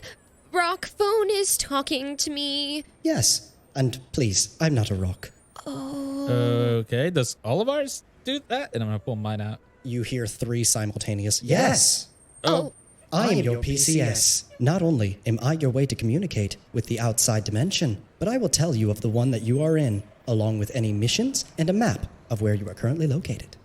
rock phone is talking to me. Yes, and please, I'm not a rock. Oh. Okay, does all of ours do that? And I'm going to pull mine out. You hear 3 simultaneous, yes. Oh. I am your PCS. Not only am I your way to communicate with the outside dimension, but I will tell you of the one that you are in, along with any missions and a map of where you are currently located.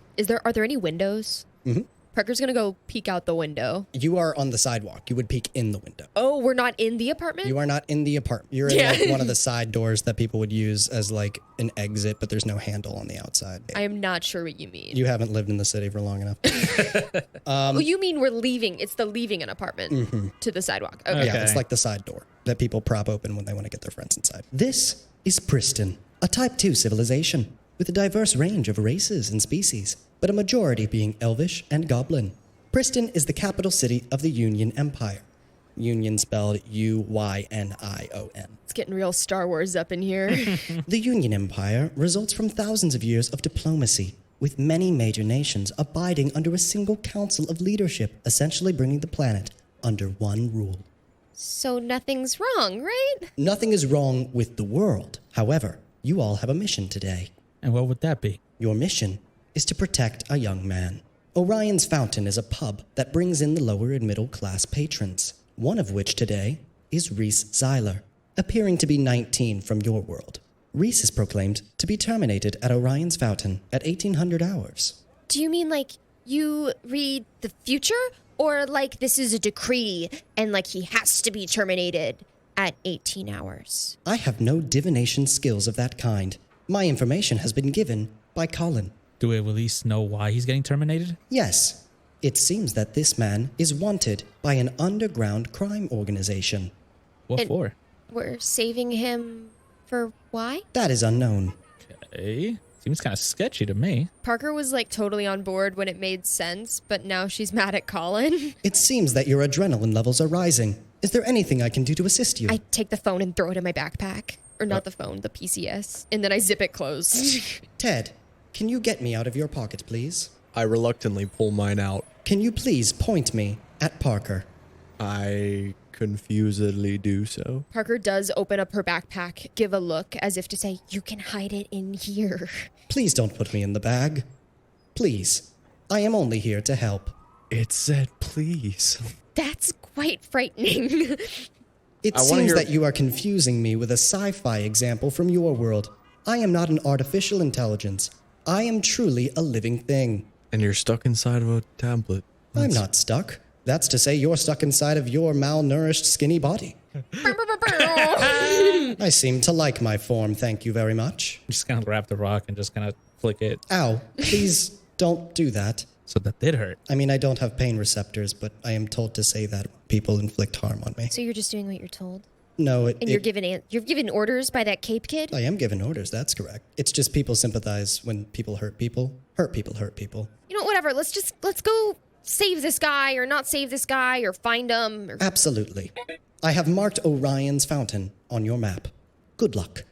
Are there any windows? Mhm. Parker's gonna go peek out the window. You are on the sidewalk. You would peek in the window. Oh, we're not in the apartment? You are not in the apartment. You're in like one of the side doors that people would use as like an exit, but there's no handle on the outside. I am not sure what you mean. You haven't lived in the city for long enough. Oh, you mean we're leaving? It's the leaving an apartment to the sidewalk. Okay. Yeah, it's like the side door that people prop open when they want to get their friends inside. This is Priston, a Type 2 civilization with a diverse range of races and species, but a majority being Elvish and Goblin. Priston is the capital city of the Union Empire. Union spelled Uynion. It's getting real Star Wars up in here. The Union Empire results from thousands of years of diplomacy, with many major nations abiding under a single council of leadership, essentially bringing the planet under one rule. So nothing's wrong, right? Nothing is wrong with the world. However, you all have a mission today. And what would that be? Your mission is to protect a young man. Orion's Fountain is a pub that brings in the lower and middle class patrons, one of which today is Rhyz Zyler, appearing to be 19 from your world. Rhyz is proclaimed to be terminated at Orion's Fountain at 1800 hours. Do you mean like you read the future? Or like this is a decree and like he has to be terminated at 18 hours? I have no divination skills of that kind. My information has been given by Colin. Do we at least know why he's getting terminated? Yes, it seems that this man is wanted by an underground crime organization. What And- for? We're saving him for why? That is unknown. Okay. Seems kind of sketchy to me. Parker was like totally on board when it made sense, but now she's mad at Colin. It seems that your adrenaline levels are rising. Is there anything I can do to assist you? I take the phone and throw it in my backpack. Or not the phone, the PCS. And then I zip it closed. Ted, can you get me out of your pocket, please? I reluctantly pull mine out. Can you please point me at Parker? I confusedly do so. Parker does open up her backpack, give a look as if to say, you can hide it in here. Please don't put me in the bag. Please. I am only here to help. It said please. That's quite frightening. It I wanna seems hear- that you are confusing me with a sci-fi example from your world. I am not an artificial intelligence. I am truly a living thing. And you're stuck inside of a tablet. I'm not stuck. That's to say you're stuck inside of your malnourished, skinny body. I seem to like my form, thank you very much. I'm just gonna grab the rock and just kind of flick it. Ow, please don't do that. So that did hurt. I mean, I don't have pain receptors, but I am told to say that when people inflict harm on me. So you're just doing what you're told? No, And you're given orders by that Cape kid? I am given orders, that's correct. It's just people sympathize when people hurt people. Hurt people hurt people. You know, whatever. Let's go save this guy or not save this guy or find him. Or... Absolutely. I have marked Orion's Fountain on your map. Good luck.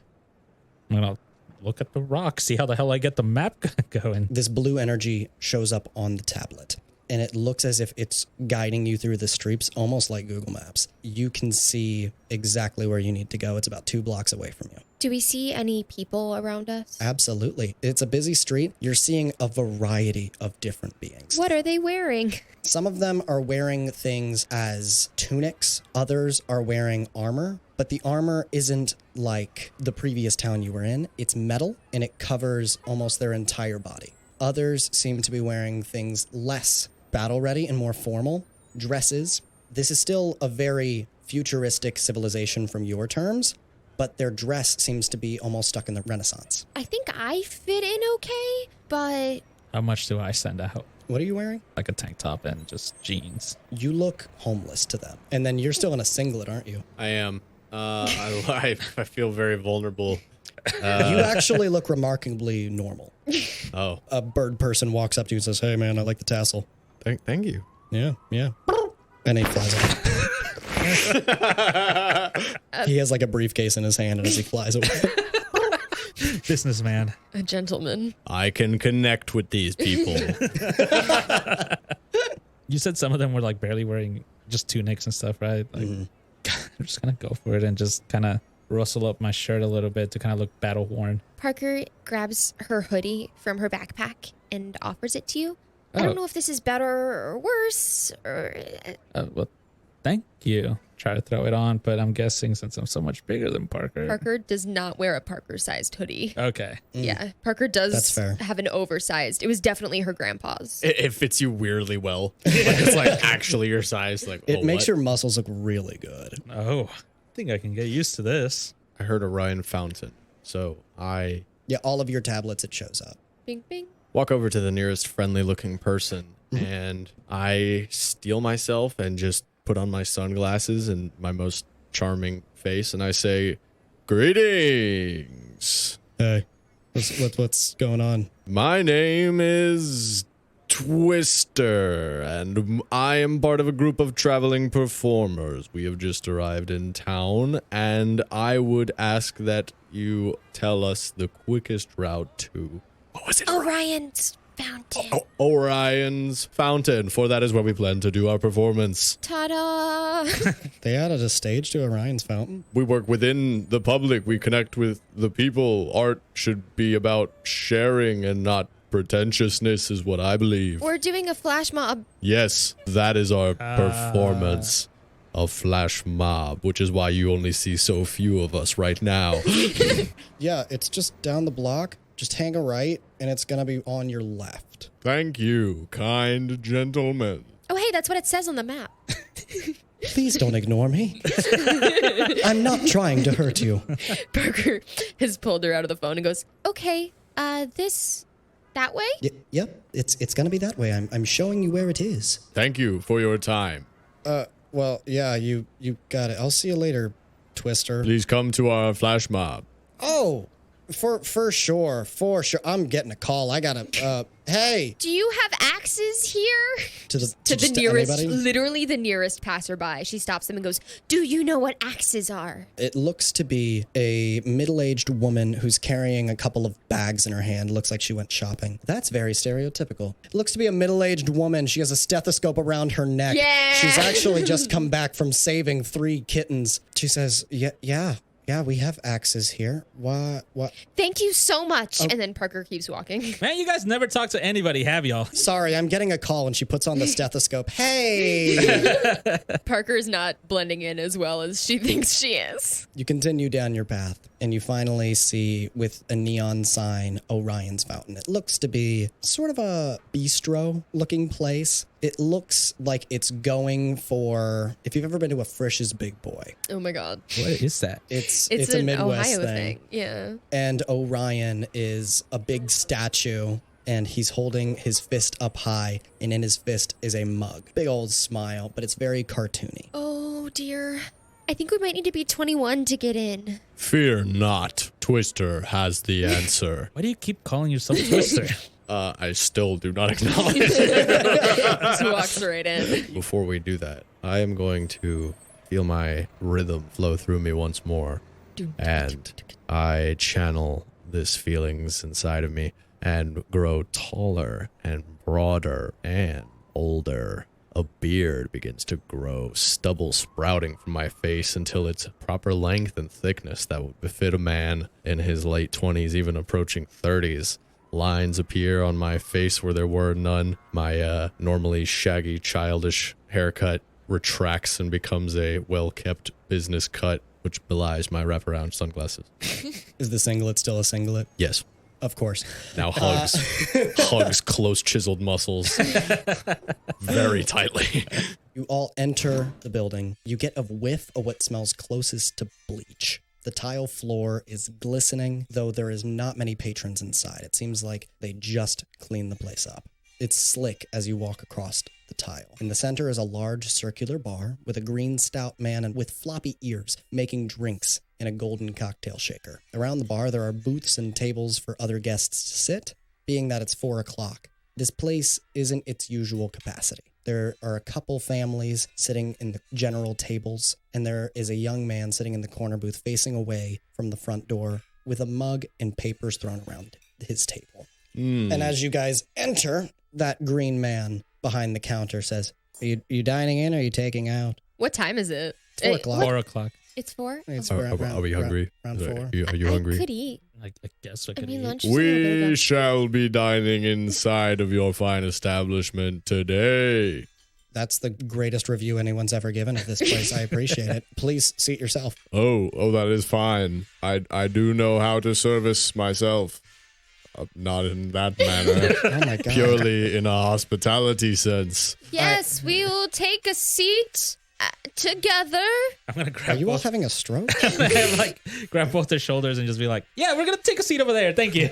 I'm gonna look at the rock, see how the hell I get the map going. This blue energy shows up on the tablet, and it looks as if it's guiding you through the streets, almost like Google Maps. You can see exactly where you need to go. It's about 2 blocks away from you. Do we see any people around us? Absolutely. It's a busy street. You're seeing a variety of different beings. What are they wearing? Some of them are wearing things as tunics. Others are wearing armor, but the armor isn't like the previous town you were in. It's metal, and it covers almost their entire body. Others seem to be wearing things less battle-ready and more formal. Dresses. This is still a very futuristic civilization from your terms, but their dress seems to be almost stuck in the Renaissance. I think I fit in okay, but How much do I send out? What are you wearing? Like a tank top and just jeans. You look homeless to them. And then you're still in a singlet, aren't you? I am. I feel very vulnerable. You actually look remarkably normal. Oh, A bird person walks up to you and says, "Hey, man, I like the tassel." thank you. Yeah. And he flies away. He has like a briefcase in his hand, and as he flies away. Businessman. a gentleman. I can connect with these people. You said some of them were like barely wearing just tunics and stuff, right? Like, I'm just gonna go for it and just kind of rustle up my shirt a little bit to kind of look battle worn. Parker grabs her hoodie from her backpack and offers it to you. I Oh. don't know if this is better or worse or... Well, Thank you. Try to throw it on, but I'm guessing since I'm so much bigger than Parker. Parker does not wear a Parker-sized hoodie. Okay. Yeah, Parker That's does fair. have an oversized. It was definitely her grandpa's. It fits you weirdly well. Like, it's like actually your size. Like It makes what? your muscles look really good. Oh, I think I can get used to this. I heard Orion Fountain, so I Yeah, all of your tablets, it shows up. Bing, bing. walk over to the nearest friendly-looking person, and I steel myself and just put on my sunglasses and my most charming face, and I say, "Greetings. Hey, what's going on? My name is Twister, and I am part of a group of traveling performers. We have just arrived in town, and I would ask that you tell us the quickest route to... What was it? Orion's fountain. Orion's Fountain, for that is where we plan to do our performance. Ta-da! They added a stage to Orion's Fountain? We work within the public. We connect with the people. Art should be about sharing and not pretentiousness, is what I believe. We're doing a flash mob. Yes, that is our performance. A flash mob, which is why you only see so few of us right now. Yeah, it's just down the block. Just hang a right, and it's going to be on your left. Thank you, kind gentlemen. Oh, hey, that's what it says on the map. Please don't ignore me. I'm not trying to hurt you. Parker has pulled her out of the phone and goes, okay, that way? Yep, it's going to be that way. I'm showing you where it is. Thank you for your time. Well, yeah, you got it. I'll see you later, Twister. Please come to our flash mob. Oh, for sure. I'm getting a call. I gotta, hey. Do you have axes here? To the To the nearest, anybody? literally the nearest passerby. She stops them and goes, do you know what axes are? It looks to be a middle-aged woman who's carrying a couple of bags in her hand. Looks like she went shopping. That's very stereotypical. It looks to be a middle-aged woman. She has a stethoscope around her neck. Yeah. She's actually just come back from saving 3 kittens. She says, yeah, we have axes here. What? Thank you so much. And then Parker keeps walking. Man, you guys never talk to anybody, have y'all? Sorry, I'm getting a call when she puts on the stethoscope. Hey! Parker's not blending in as well as she thinks she is. You continue down your path, and you finally see, with a neon sign, Orion's Fountain. It looks to be sort of a bistro-looking place. It looks like it's going for, if you've ever been to a Frisch's Big Boy. Oh my God. What is that? It's It's a an Midwest Ohio thing. Yeah. And Orion is a big statue, and he's holding his fist up high, and in his fist is a mug. Big old smile, but it's very cartoony. Oh dear. I think we might need to be 21 to get in. Fear not. Twister has the answer. Why do you keep calling yourself Twister? I still do not acknowledge. Just walks right in. Before we do that, I am going to feel my rhythm flow through me once more. And I channel this feelings inside of me and grow taller and broader and older. A beard begins to grow, stubble sprouting from my face until it's proper length and thickness that would befit a man in his late 20s, even approaching 30s. Lines appear on my face where there were none. My normally shaggy, childish haircut retracts and becomes a well-kept business cut, which belies my wraparound sunglasses. Is the singlet still a singlet? Yes. Of course. Now hugs close chiseled muscles very tightly. You all enter the building. You get a whiff of what smells closest to bleach. The tile floor is glistening, though there is not many patrons inside. It seems like they just cleaned the place up. It's slick as you walk across the tile. In the center is a large circular bar with a green stout man and with floppy ears making drinks in a golden cocktail shaker. Around the bar, there are booths and tables for other guests to sit, being that it's 4 o'clock. This place isn't its usual capacity. There are a couple families sitting in the general tables, and there is a young man sitting in the corner booth facing away from the front door with a mug and papers thrown around his table. And as you guys enter, that green man behind the counter says, Are you dining in or are you taking out? What time is it? 4 o'clock. 4 o'clock. It's 4? It's Are we hungry? Around 4. Are you hungry? I could eat. I guess I I could mean, eat. lunch is a little bit ago. We shall be dining inside of your fine establishment today. That's the greatest review anyone's ever given of this place. I appreciate it. Please seat yourself. Oh, that is fine. I do know how to service myself. Not in that manner. Oh my God. Purely in a hospitality sense. Yes, we will take a seat together. I'm gonna Are grab you all both. having a stroke? Like grab both their shoulders and just be like, "Yeah, we're gonna take a seat over there. Thank you."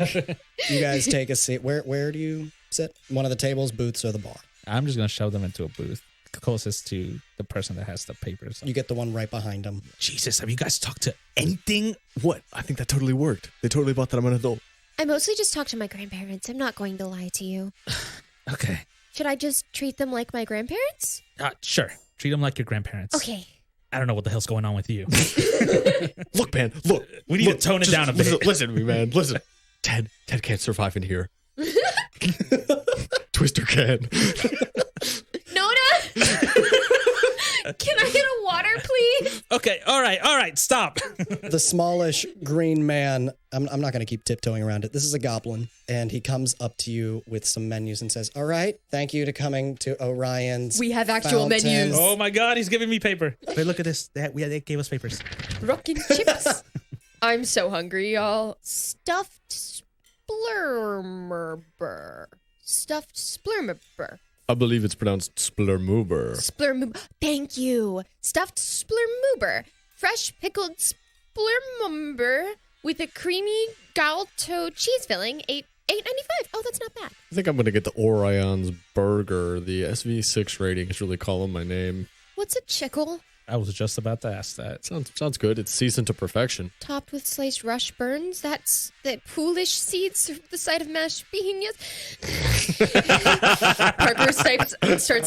You guys take a seat. Where do you sit? One of the tables, booths, or the bar? I'm just gonna shove them into a booth closest to the person that has the papers. You get the one right behind them. Jesus, have you guys talked to anything? What? I think that totally worked. They totally bought that I'm an adult. I mostly just talk to my grandparents. I'm not going to lie to you. Okay, Should I just treat them like my grandparents? sure. Treat them like your grandparents. Okay. I don't know what the hell's going on with you. Look, man. Look. We need to tone it down a bit. Listen to me, man. Listen. Ted can't survive in here. Twister can. Nona! Can I get a water, please? Okay, all right, stop. The smallish green man, I'm not going to keep tiptoeing around it. This is a goblin, and he comes up to you with some menus and says, all right, thank you to coming to Orion's We have actual fountain." menus. Oh my God, he's giving me paper. Wait, look at this. They gave us papers. Rockin' chips. I'm so hungry, y'all. Stuffed splurmerber. Stuffed splurmerber. I believe it's pronounced splurmoober. Splurmoober. Thank you. Stuffed splurmoober. Fresh pickled splurmumber with a creamy galto cheese filling. $8.95. Oh, that's not bad. I think I'm going to get the Orion's burger. The SV6 rating is really calling my name. What's a chickle? I was just about to ask that. Sounds good. It's seasoned to perfection. Topped with sliced rush burns. That's the poolish seeds the side of mashed beans. Parker starts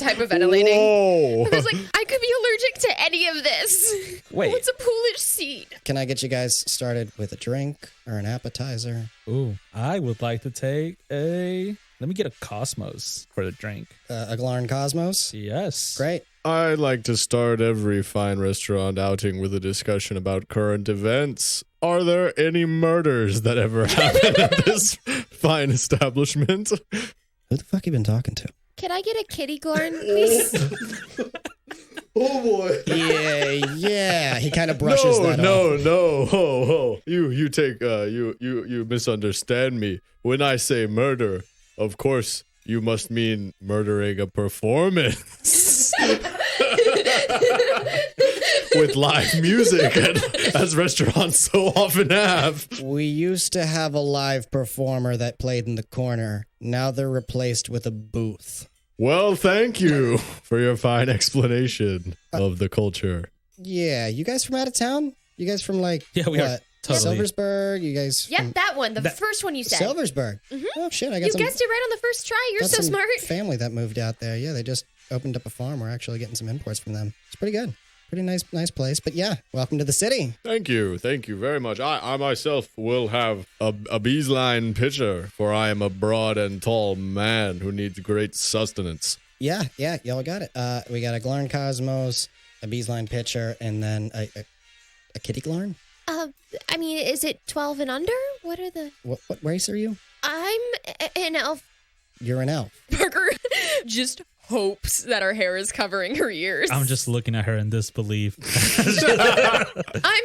hyperventilating. Whoa! Parker's like, I could be allergic to any of this. Wait. What's a poolish seed? Can I get you guys started with a drink or an appetizer? Ooh, I would like to take a... Let me get a Cosmos for the drink. A Glarn Cosmos? Yes. Great. I like to start every fine restaurant outing with a discussion about current events. Are there any murders that ever happened at this fine establishment? Who the fuck you been talking to? Can I get a kitty Glarn, please? Oh boy. Yeah. He kind of brushes that off. No. Ho. You take you misunderstand me. When I say murder, of course you must mean murdering a performance. With live music, as restaurants so often have. We used to have a live performer that played in the corner. Now they're replaced with a booth. Well, thank you for your fine explanation of the culture. Yeah, you guys from out of town? You guys from Yeah, we are totally. Silversburg? You guys Yep, from that one. The first one you said. Silversburg? Oh shit, I got You some, guessed it right on the first try. You're got so some smart. family that moved out there. Yeah, they just opened up a farm. We're actually getting some imports from them. It's pretty good. Pretty nice place. But yeah, welcome to the city. Thank you very much. I myself will have a beesline pitcher, for I am a broad and tall man who needs great sustenance. Yeah, y'all got it. We got a Glarn Cosmos, a Beesline pitcher, and then a kitty Glarn. I mean, is it 12 and under? What are the... What race are you? I'm an elf. You're an elf. Parker just hopes that her hair is covering her ears. I'm just looking at her in disbelief. I'm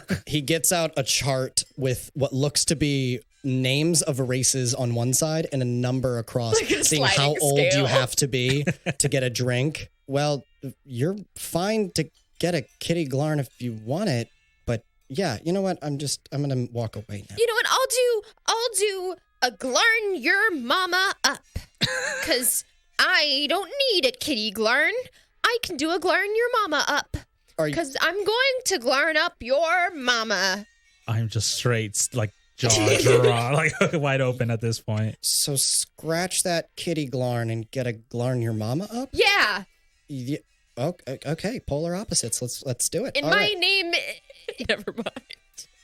42. He gets out a chart with what looks to be names of races on one side and a number across, Like a seeing how sliding old scale. you have to be to get a drink. Well, you're fine to get a kitty Glarn if you want it, but yeah, you know what? I'm gonna walk away now. You know what? I'll do a Glarn your mama up. Cause I don't need a kitty Glarn. I can do a Glarn your mama up. Cause I'm going to Glarn up your mama. I'm just straight, like, jaw drawn, like wide open at this point. So scratch that kitty Glarn and get a Glarn your mama up? Yeah. Yeah. Okay, polar opposites. Let's do it. And All my right. name... Never mind.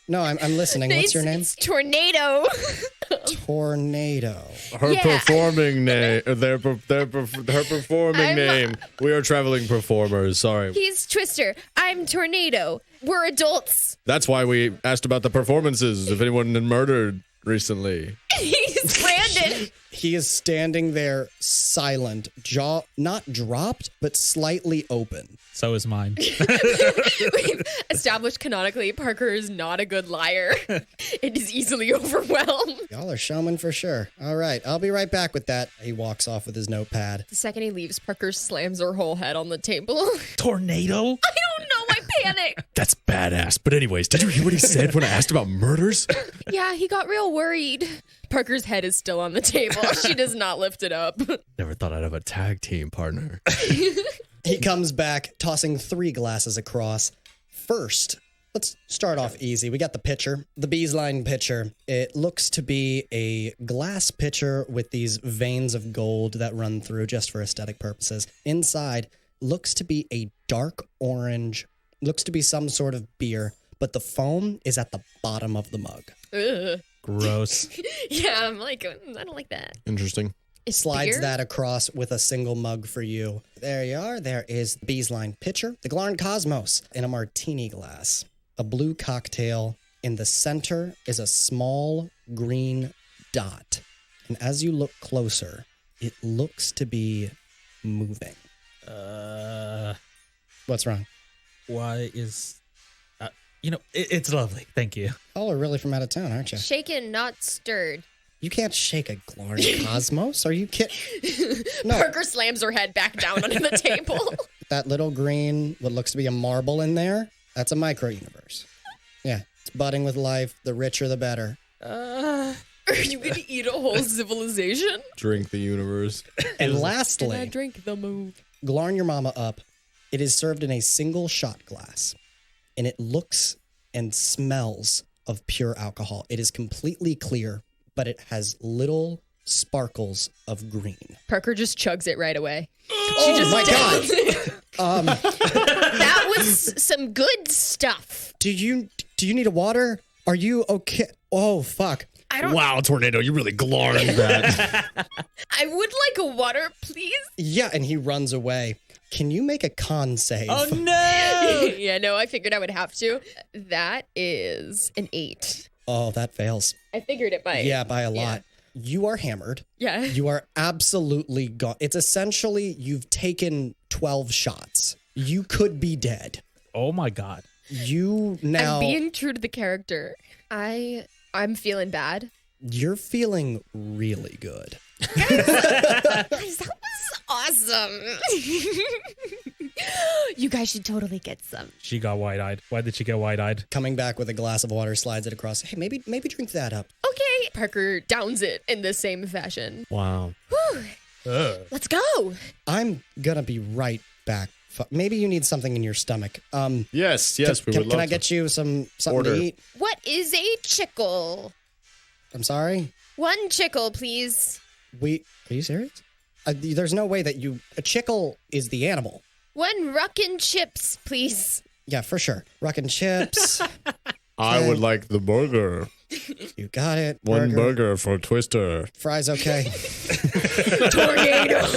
No, I'm listening. What's your name? It's Tornado. Tornado. Her Yeah. performing name, her performing I'm- name. We are traveling performers. Sorry. He's Twister. I'm Tornado. We're adults. That's why we asked about the performances. If anyone had murdered recently. He's Brandon. it. He is standing there silent, jaw not dropped, but slightly open. So is mine. We've established canonically Parker is not a good liar. It is easily overwhelmed. Y'all are showmen for sure. All right, I'll be right back with that. He walks off with his notepad. The second he leaves, Parker slams her whole head on the table. Tornado? I don't know, I panic. That's badass. But anyways, did you hear what he said when I asked about murders? Yeah, he got real worried. Parker's head is still on the table. She does not lift it up. Never thought I'd have a tag team partner. He comes back, tossing 3 glasses across. First, let's start off easy. We got the pitcher, the Beesline pitcher. It looks to be a glass pitcher with these veins of gold that run through just for aesthetic purposes. Inside looks to be a dark orange, looks to be some sort of beer, but the foam is at the bottom of the mug. Ugh. Gross. Yeah, I'm like, I don't like that. Interesting. It's Slides beer? that across with a single mug for you. There you are. There is the Beesline pitcher, the Glarn Cosmos in a martini glass, a blue cocktail. In the center is a small green dot. And as you look closer, it looks to be moving. What's wrong? Why is... it's lovely. Thank you. Y'all are really from out of town, aren't you? Shaken, not stirred. You can't shake a Glarn Cosmos. Are you kidding? No. Parker slams her head back down onto the table. That little green, what looks to be a marble in there, that's a micro-universe. Yeah, it's budding with life. The richer, the better. Are you going to eat a whole civilization? Drink the universe. And And I lastly, drink the move. Glarn your mama up. It is served in a single shot glass, and it looks and smells of pure alcohol. It is completely clear, but it has little sparkles of green. Parker just chugs it right away. Oh my God! That was some good stuff. Do you need a water? Are you okay? Oh fuck! Wow, Tornado, you really glarned that. I would like a water, please. Yeah, and he runs away. Can you make a con save? Oh, no! Yeah, no, I figured I would have to. That is an 8. Oh, that fails. I figured it might. Yeah, by a lot. You are hammered. Yeah. You are absolutely gone. It's essentially you've taken 12 shots. You could be dead. Oh, my God. You now... I'm being true to the character. I'm feeling bad. You're feeling really good. That was awesome. You guys should totally get some. She got wide-eyed. Why did she get wide-eyed? Coming back with a glass of water, slides it across. Hey, maybe drink that up. Okay. Parker downs it in the same fashion. Wow. Whew. Let's go. I'm gonna be right back. Maybe you need something in your stomach. Yes, we would love Can I to. get you something Order. to eat? What is a chickle? I'm sorry. 1 chickle, please. Are you serious? There's no way that a chickle is the animal. 1 ruckin' chips, please. Yeah, for sure. Ruckin' chips. I would like the burger. You got it. One burger for Twister. Fries okay. Tornado.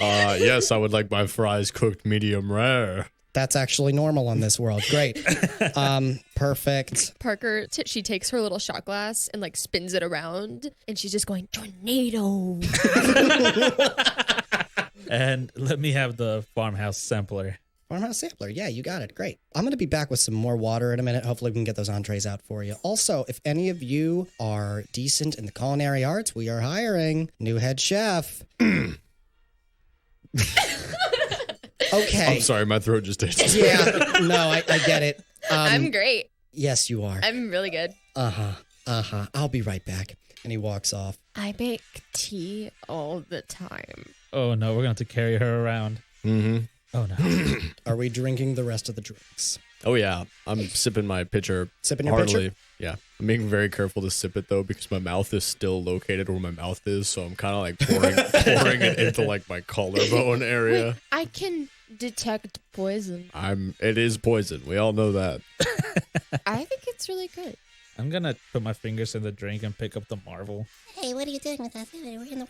Yes, I would like my fries cooked medium rare. That's actually normal on this world. Great. Perfect. Parker, she takes her little shot glass and like spins it around, and she's just going, tornado. And let me have the farmhouse sampler. Farmhouse sampler. Yeah, you got it. Great. I'm going to be back with some more water in a minute. Hopefully we can get those entrees out for you. Also, if any of you are decent in the culinary arts, we are hiring new head chef. Okay. I'm sorry, my throat just tasted. Yeah. No, I get it. I'm great. Yes, you are. I'm really good. Uh-huh. I'll be right back. And he walks off. I make tea all the time. Oh, no, we're going to have to carry her around. Mm-hmm. Oh, no. Are we drinking the rest of the drinks? Oh, yeah. I'm sipping my pitcher. Sipping your heartily. pitcher? Yeah. I'm being very careful to sip it, though, because my mouth is still located where my mouth is. So I'm kind of like pouring it into like my collarbone area. Wait, I can detect poison. It is poison. We all know that. I think it's really good. I'm going to put my fingers in the drink and pick up the marble. Hey, what are you doing with us? We're in the...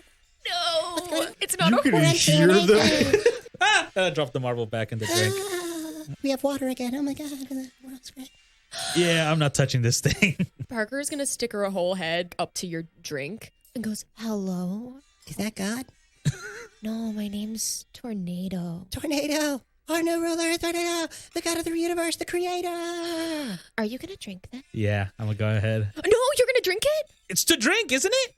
No, it's not a You can hear them. I dropped the marble back in the drink. We have water again. Oh my god, the world's great. Yeah, I'm not touching this thing. Parker's gonna stick her whole head up to your drink, and goes, "Hello." Is that God? No, my name's Tornado. Tornado. Our new ruler, Tornado. The God of the universe, the creator. Are you gonna drink that? Yeah, I'm gonna go ahead. No, you're gonna drink it? It's to drink, isn't it?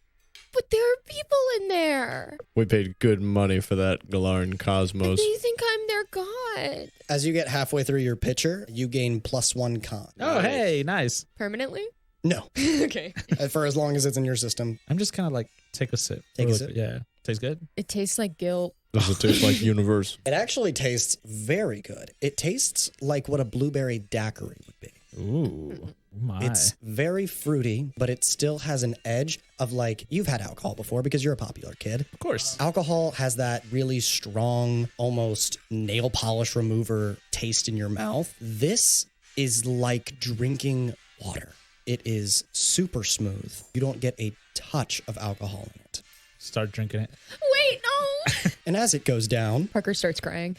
But there are people in there. We paid good money for that Galarn Cosmos. They think I'm their god. As you get halfway through your pitcher, you gain +1 con. Oh, hey, nice. Permanently? No, Okay. for as long as it's in your system. I'm just kind of like, take a sip. Take a Look, sip? Yeah. Tastes good? It tastes like guilt. Does it taste like universe? It actually tastes very good. It tastes like what a blueberry daiquiri would be. Ooh. My. It's very fruity, but it still has an edge of like, you've had alcohol before because you're a popular kid. Of course. Alcohol has that really strong, almost nail polish remover taste in your mouth. This is like drinking water. It is super smooth. You don't get a touch of alcohol in it. Start drinking it. Wait, no. And as it goes down, Parker starts crying.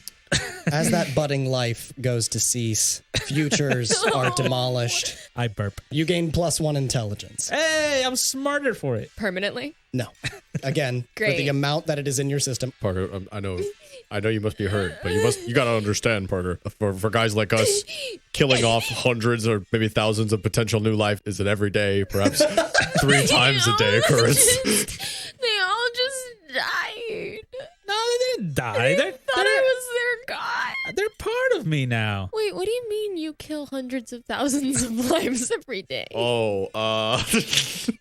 as that budding life goes to cease, futures are demolished. I burp. You gain +1 intelligence. Hey, I'm smarter for it. Permanently? No. Again, for Great. the amount that it is in your system. Parker, I know you must be hurt, but you gotta understand, Parker. For guys like us, killing off hundreds or maybe thousands of potential new life is an everyday, perhaps 3 times a day occurrence. They all just died. No, they didn't die. They thought I was their god. They're part of me now. Wait, what do you mean you kill hundreds of thousands of lives every day?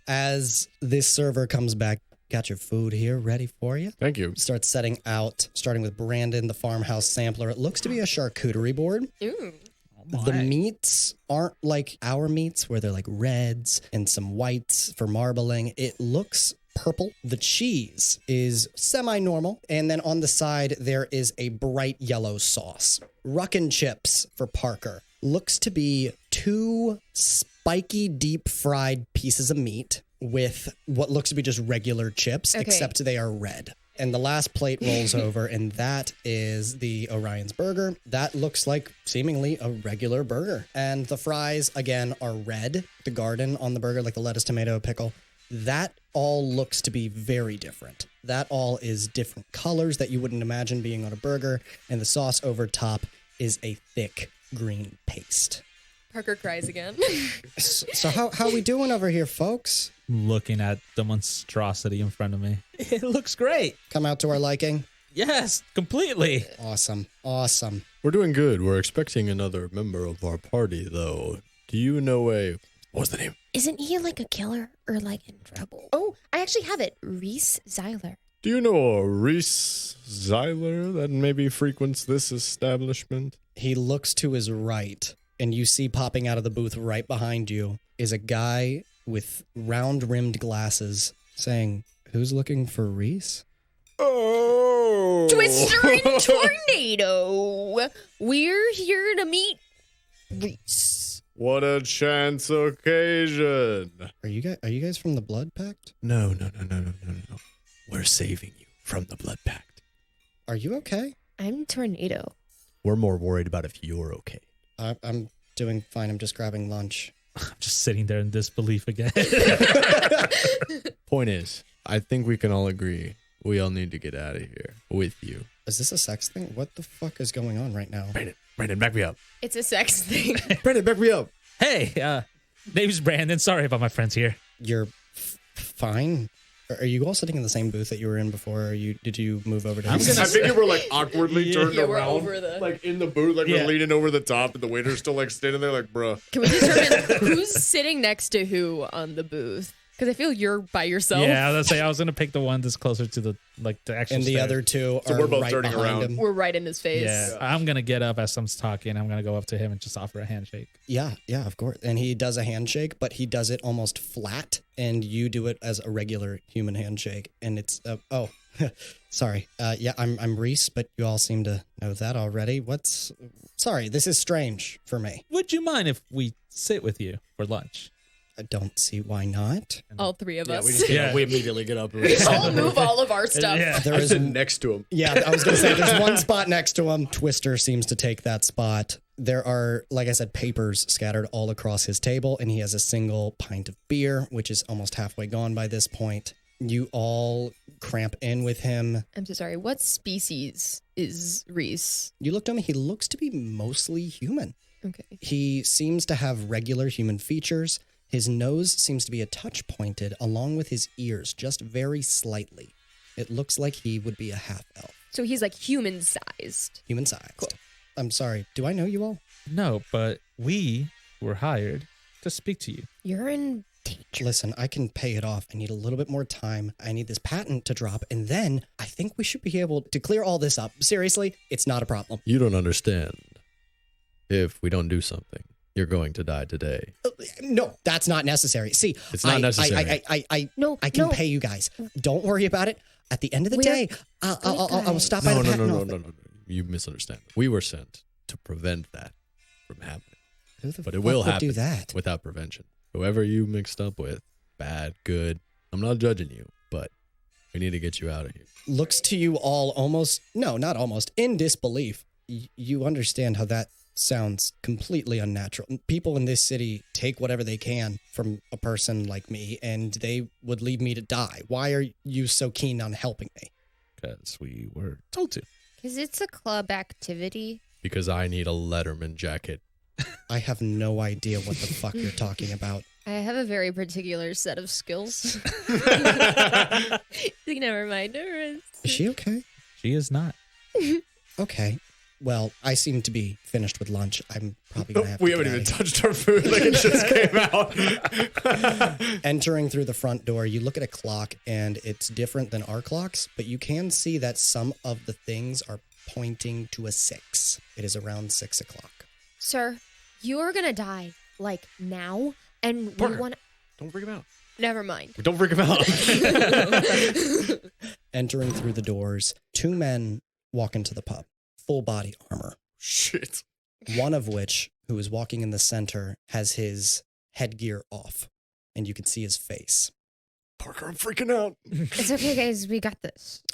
As this server comes back, got your food here ready for you. Thank you. Start setting out, starting with Brandon, the farmhouse sampler. It looks to be a charcuterie board. Ooh. The meats aren't like our meats where they're like reds and some whites for marbling. It looks purple. The cheese is semi-normal. And then on the side, there is a bright yellow sauce. Ruckin' chips for Parker. Looks to be 2 spiky deep fried pieces of meat with what looks to be just regular chips, Okay. except they are red. And the last plate rolls over, and that is the Orion's burger. That looks like seemingly a regular burger. And the fries, again, are red. The garden on the burger, like the lettuce, tomato, pickle, that all looks to be very different. That all is different colors that you wouldn't imagine being on a burger. And the sauce over top is a thick green paste. Parker cries again. So how we doing over here, folks? Looking at the monstrosity in front of me. It looks great. Come out to our liking? Yes, completely. Awesome. We're doing good. We're expecting another member of our party, though. Do you know what's the name? Isn't he like a killer or like in trouble? Oh, I actually have it. Rhyz Zeiler. Do you know a Rhys Zeiler that maybe frequents this establishment? He looks to his right, and you see popping out of the booth right behind you is a guy with round-rimmed glasses saying, "Who's looking for Rhys?" Oh! Twister and Tornado. We're here to meet Rhys. What a chance occasion. Are you guys from the Blood Pact? No. We're saving you from the Blood Pact. Are you okay? I'm Tornado. We're more worried about if you're okay. I'm doing fine. I'm just grabbing lunch. I'm just sitting there in disbelief again. Point is, I think we can all agree we all need to get out of here with you. Is this a sex thing? What the fuck is going on right now? Brandon, back me up. It's a sex thing. Brandon, back me up. Hey, name's Brandon. Sorry about my friends here. You're fine? Are you all sitting in the same booth that you were in before? Or did you move over to I'm the gonna I think we're like awkwardly turned Yeah, we're around, over the- like in the booth, like Yeah. we're leaning over the top, and the waiter's still like standing there, like, bruh. Can we determine who's sitting next to who on the booth? Because I feel you're by yourself. Yeah, I was gonna pick the one that's closer to the actual. and the stair. other two So are we're both right turning behind around. him. We're right in his face. Yeah, I'm gonna get up as someone's talking. I'm gonna go up to him and just offer a handshake. Yeah, of course. And he does a handshake, but he does it almost flat, and you do it as a regular human handshake. And it's sorry. Yeah, I'm Rhys, but you all seem to know that already. Sorry, this is strange for me. Would you mind if we sit with you for lunch? I don't see why not. All three of us. We immediately get up. And I'll move all of our stuff. Yeah. There I'm is sitting next to him. Yeah, I was going to say there's one spot next to him. Twister seems to take that spot. There are, like I said, papers scattered all across his table, and he has a single pint of beer, which is almost halfway gone by this point. You all cramp in with him. I'm so sorry. What species is Rhyz? You looked at him. He looks to be mostly human. Okay. He seems to have regular human features. His nose seems to be a touch pointed, along with his ears, just very slightly. It looks like he would be a half-elf. So he's like human-sized. Human-sized. Cool. I'm sorry. Do I know you all? No, but we were hired to speak to you. You're in danger. Listen, I can pay it off. I need a little bit more time. I need this patent to drop, and then I think we should be able to clear all this up. Seriously, it's not a problem. You don't understand. If we don't do something, you're going to die today. No, that's not necessary. See, It's not necessary. I can pay you guys. Don't worry about it. At the end of the day, I'll stop by the patent office. No. You misunderstand. We were sent to prevent that from happening. Who the But it fuck will would happen do that? without prevention. Whoever you mixed up with, bad, good, I'm not judging you, but we need to get you out of here. Looks to you all almost, no, not almost, in disbelief. You understand how that sounds completely unnatural. People in this city take whatever they can from a person like me, and they would leave me to die. Why are you so keen on helping me? Because we were told to. Because it's a club activity. Because I need a Letterman jacket. I have no idea what the fuck you're talking about. I have a very particular set of skills. Never mind. Is she okay? She is not. Okay. Well, I seem to be finished with lunch. I'm probably going to have to We get haven't even out of here. touched our food. Like it just came out. Entering through the front door, you look at a clock, and it's different than our clocks, but you can see that some of the things are pointing to a 6. It is around 6 o'clock. Sir, you're going to die, like, now, and Parker. we want to... Don't freak him out. Never mind. Don't freak him out. Entering through the doors, 2 men walk into the pub, full body armor. Shit. One of which, who is walking in the center, has his headgear off, and you can see his face. Parker, I'm freaking out. It's okay, guys. We got this.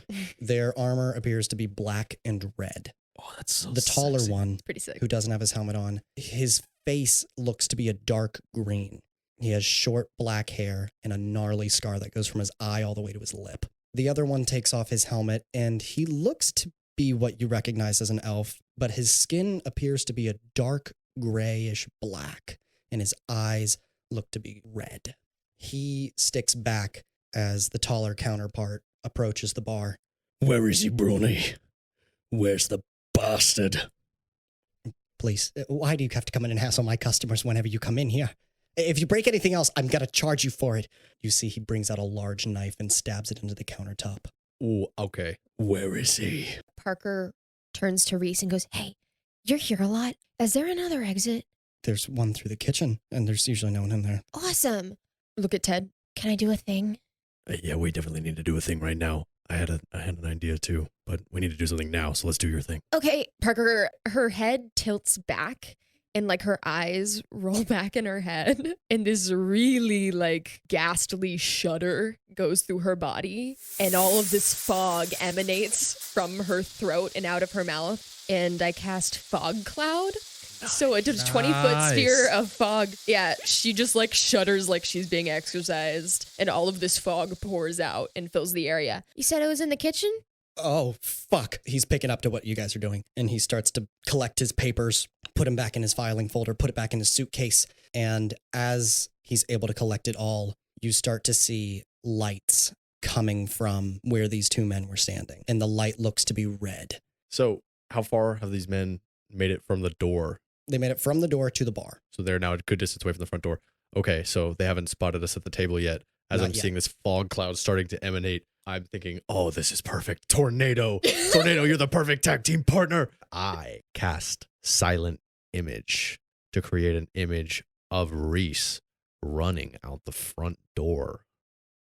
Their armor appears to be black and red. Oh, that's so The taller sexy. one, Pretty sick. who doesn't have his helmet on, his face looks to be a dark green. He has short black hair and a gnarly scar that goes from his eye all the way to his lip. The other one takes off his helmet, and he looks to be what you recognize as an elf, but his skin appears to be a dark grayish black, and his eyes look to be red. He sticks back as the taller counterpart approaches the bar. Where is he, Brony? Where's the bastard? Please, why do you have to come in and hassle my customers whenever you come in here? If you break anything else, I'm going to charge you for it. You see he brings out a large knife and stabs it into the countertop. Ooh, okay. Where is he? Parker turns to Rhyz and goes, hey, you're here a lot. Is there another exit? There's one through the kitchen, and there's usually no one in there. Awesome. Look at Ted. Can I do a thing? Yeah, we definitely need to do a thing right now. I had an idea too, but we need to do something now, so let's do your thing. Okay. Parker, her head tilts back and like her eyes roll back in her head. And this really like ghastly shudder goes through her body. And all of this fog emanates from her throat and out of her mouth. And I cast Fog Cloud. So it's a 20-foot sphere of fog. Yeah, she just like shudders like she's being exorcised. And all of this fog pours out and fills the area. You said it was in the kitchen? Oh, fuck. He's picking up to what you guys are doing. And he starts to collect his papers, put them back in his filing folder, put it back in his suitcase. And as he's able to collect it all, you start to see lights coming from where these 2 men were standing. And the light looks to be red. So, how far have these men made it from the door? They made it from the door to the bar. So they're now a good distance away from the front door. Okay, so they haven't spotted us at the table yet. As Not I'm yet. seeing this fog cloud starting to emanate, I'm thinking, oh, this is perfect. Tornado. Tornado, you're the perfect tag team partner. I cast Silent Image to create an image of Rhyz running out the front door.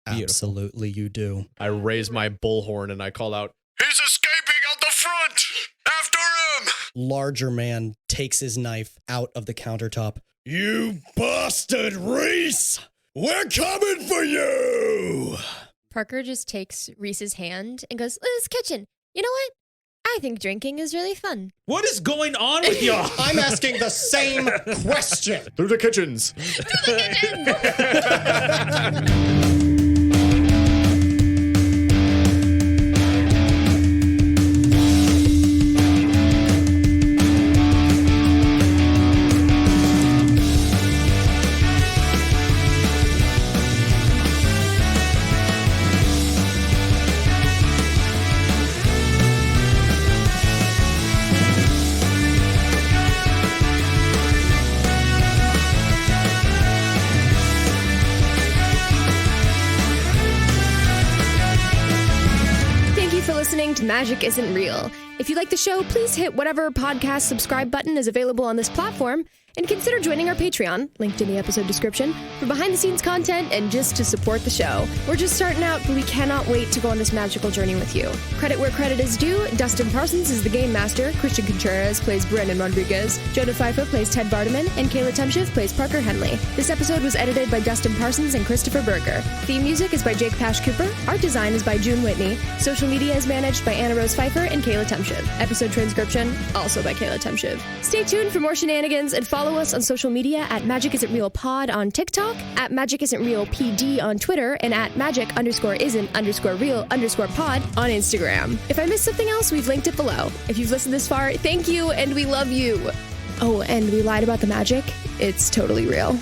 Beautiful. Absolutely, you do. I raise my bullhorn and I call out, he's escaping out the front! After him! Larger man takes his knife out of the countertop. You bastard, Rhyz! We're coming for you! Parker just takes Rhys's hand and goes, this kitchen. You know what? I think drinking is really fun. What is going on with y'all? I'm asking the same question. Through the kitchens! Magic Isn't Real. If you like the show, please hit whatever podcast subscribe button is available on this platform, and consider joining our Patreon, linked in the episode description, for behind-the-scenes content and just to support the show. We're just starting out, but we cannot wait to go on this magical journey with you. Credit where credit is due. Dustin Parsons is the Game Master, Christian Contreras plays Brennan Rodriguez, Jonah Pfeiffer plays Ted Vardeman, and Kayla Temshiv plays Parker Henley. This episode was edited by Dustin Parsons and Christopher Berger. Theme music is by Jake Pash Cooper. Art design is by June Whitney. Social media is managed by Anna Rose Pfeiffer and Kayla Temshiv. Episode transcription, also by Kayla Temshiv. Stay tuned for more shenanigans and follow us on social media at Magic Isn't Real Pod on TikTok, at Magic Isn't Real PD on Twitter, and at Magic_Isn't_Real_Pod on Instagram. If I missed something else, we've linked it below. If you've listened this far, thank you and we love you. Oh, and we lied about the magic. It's totally real.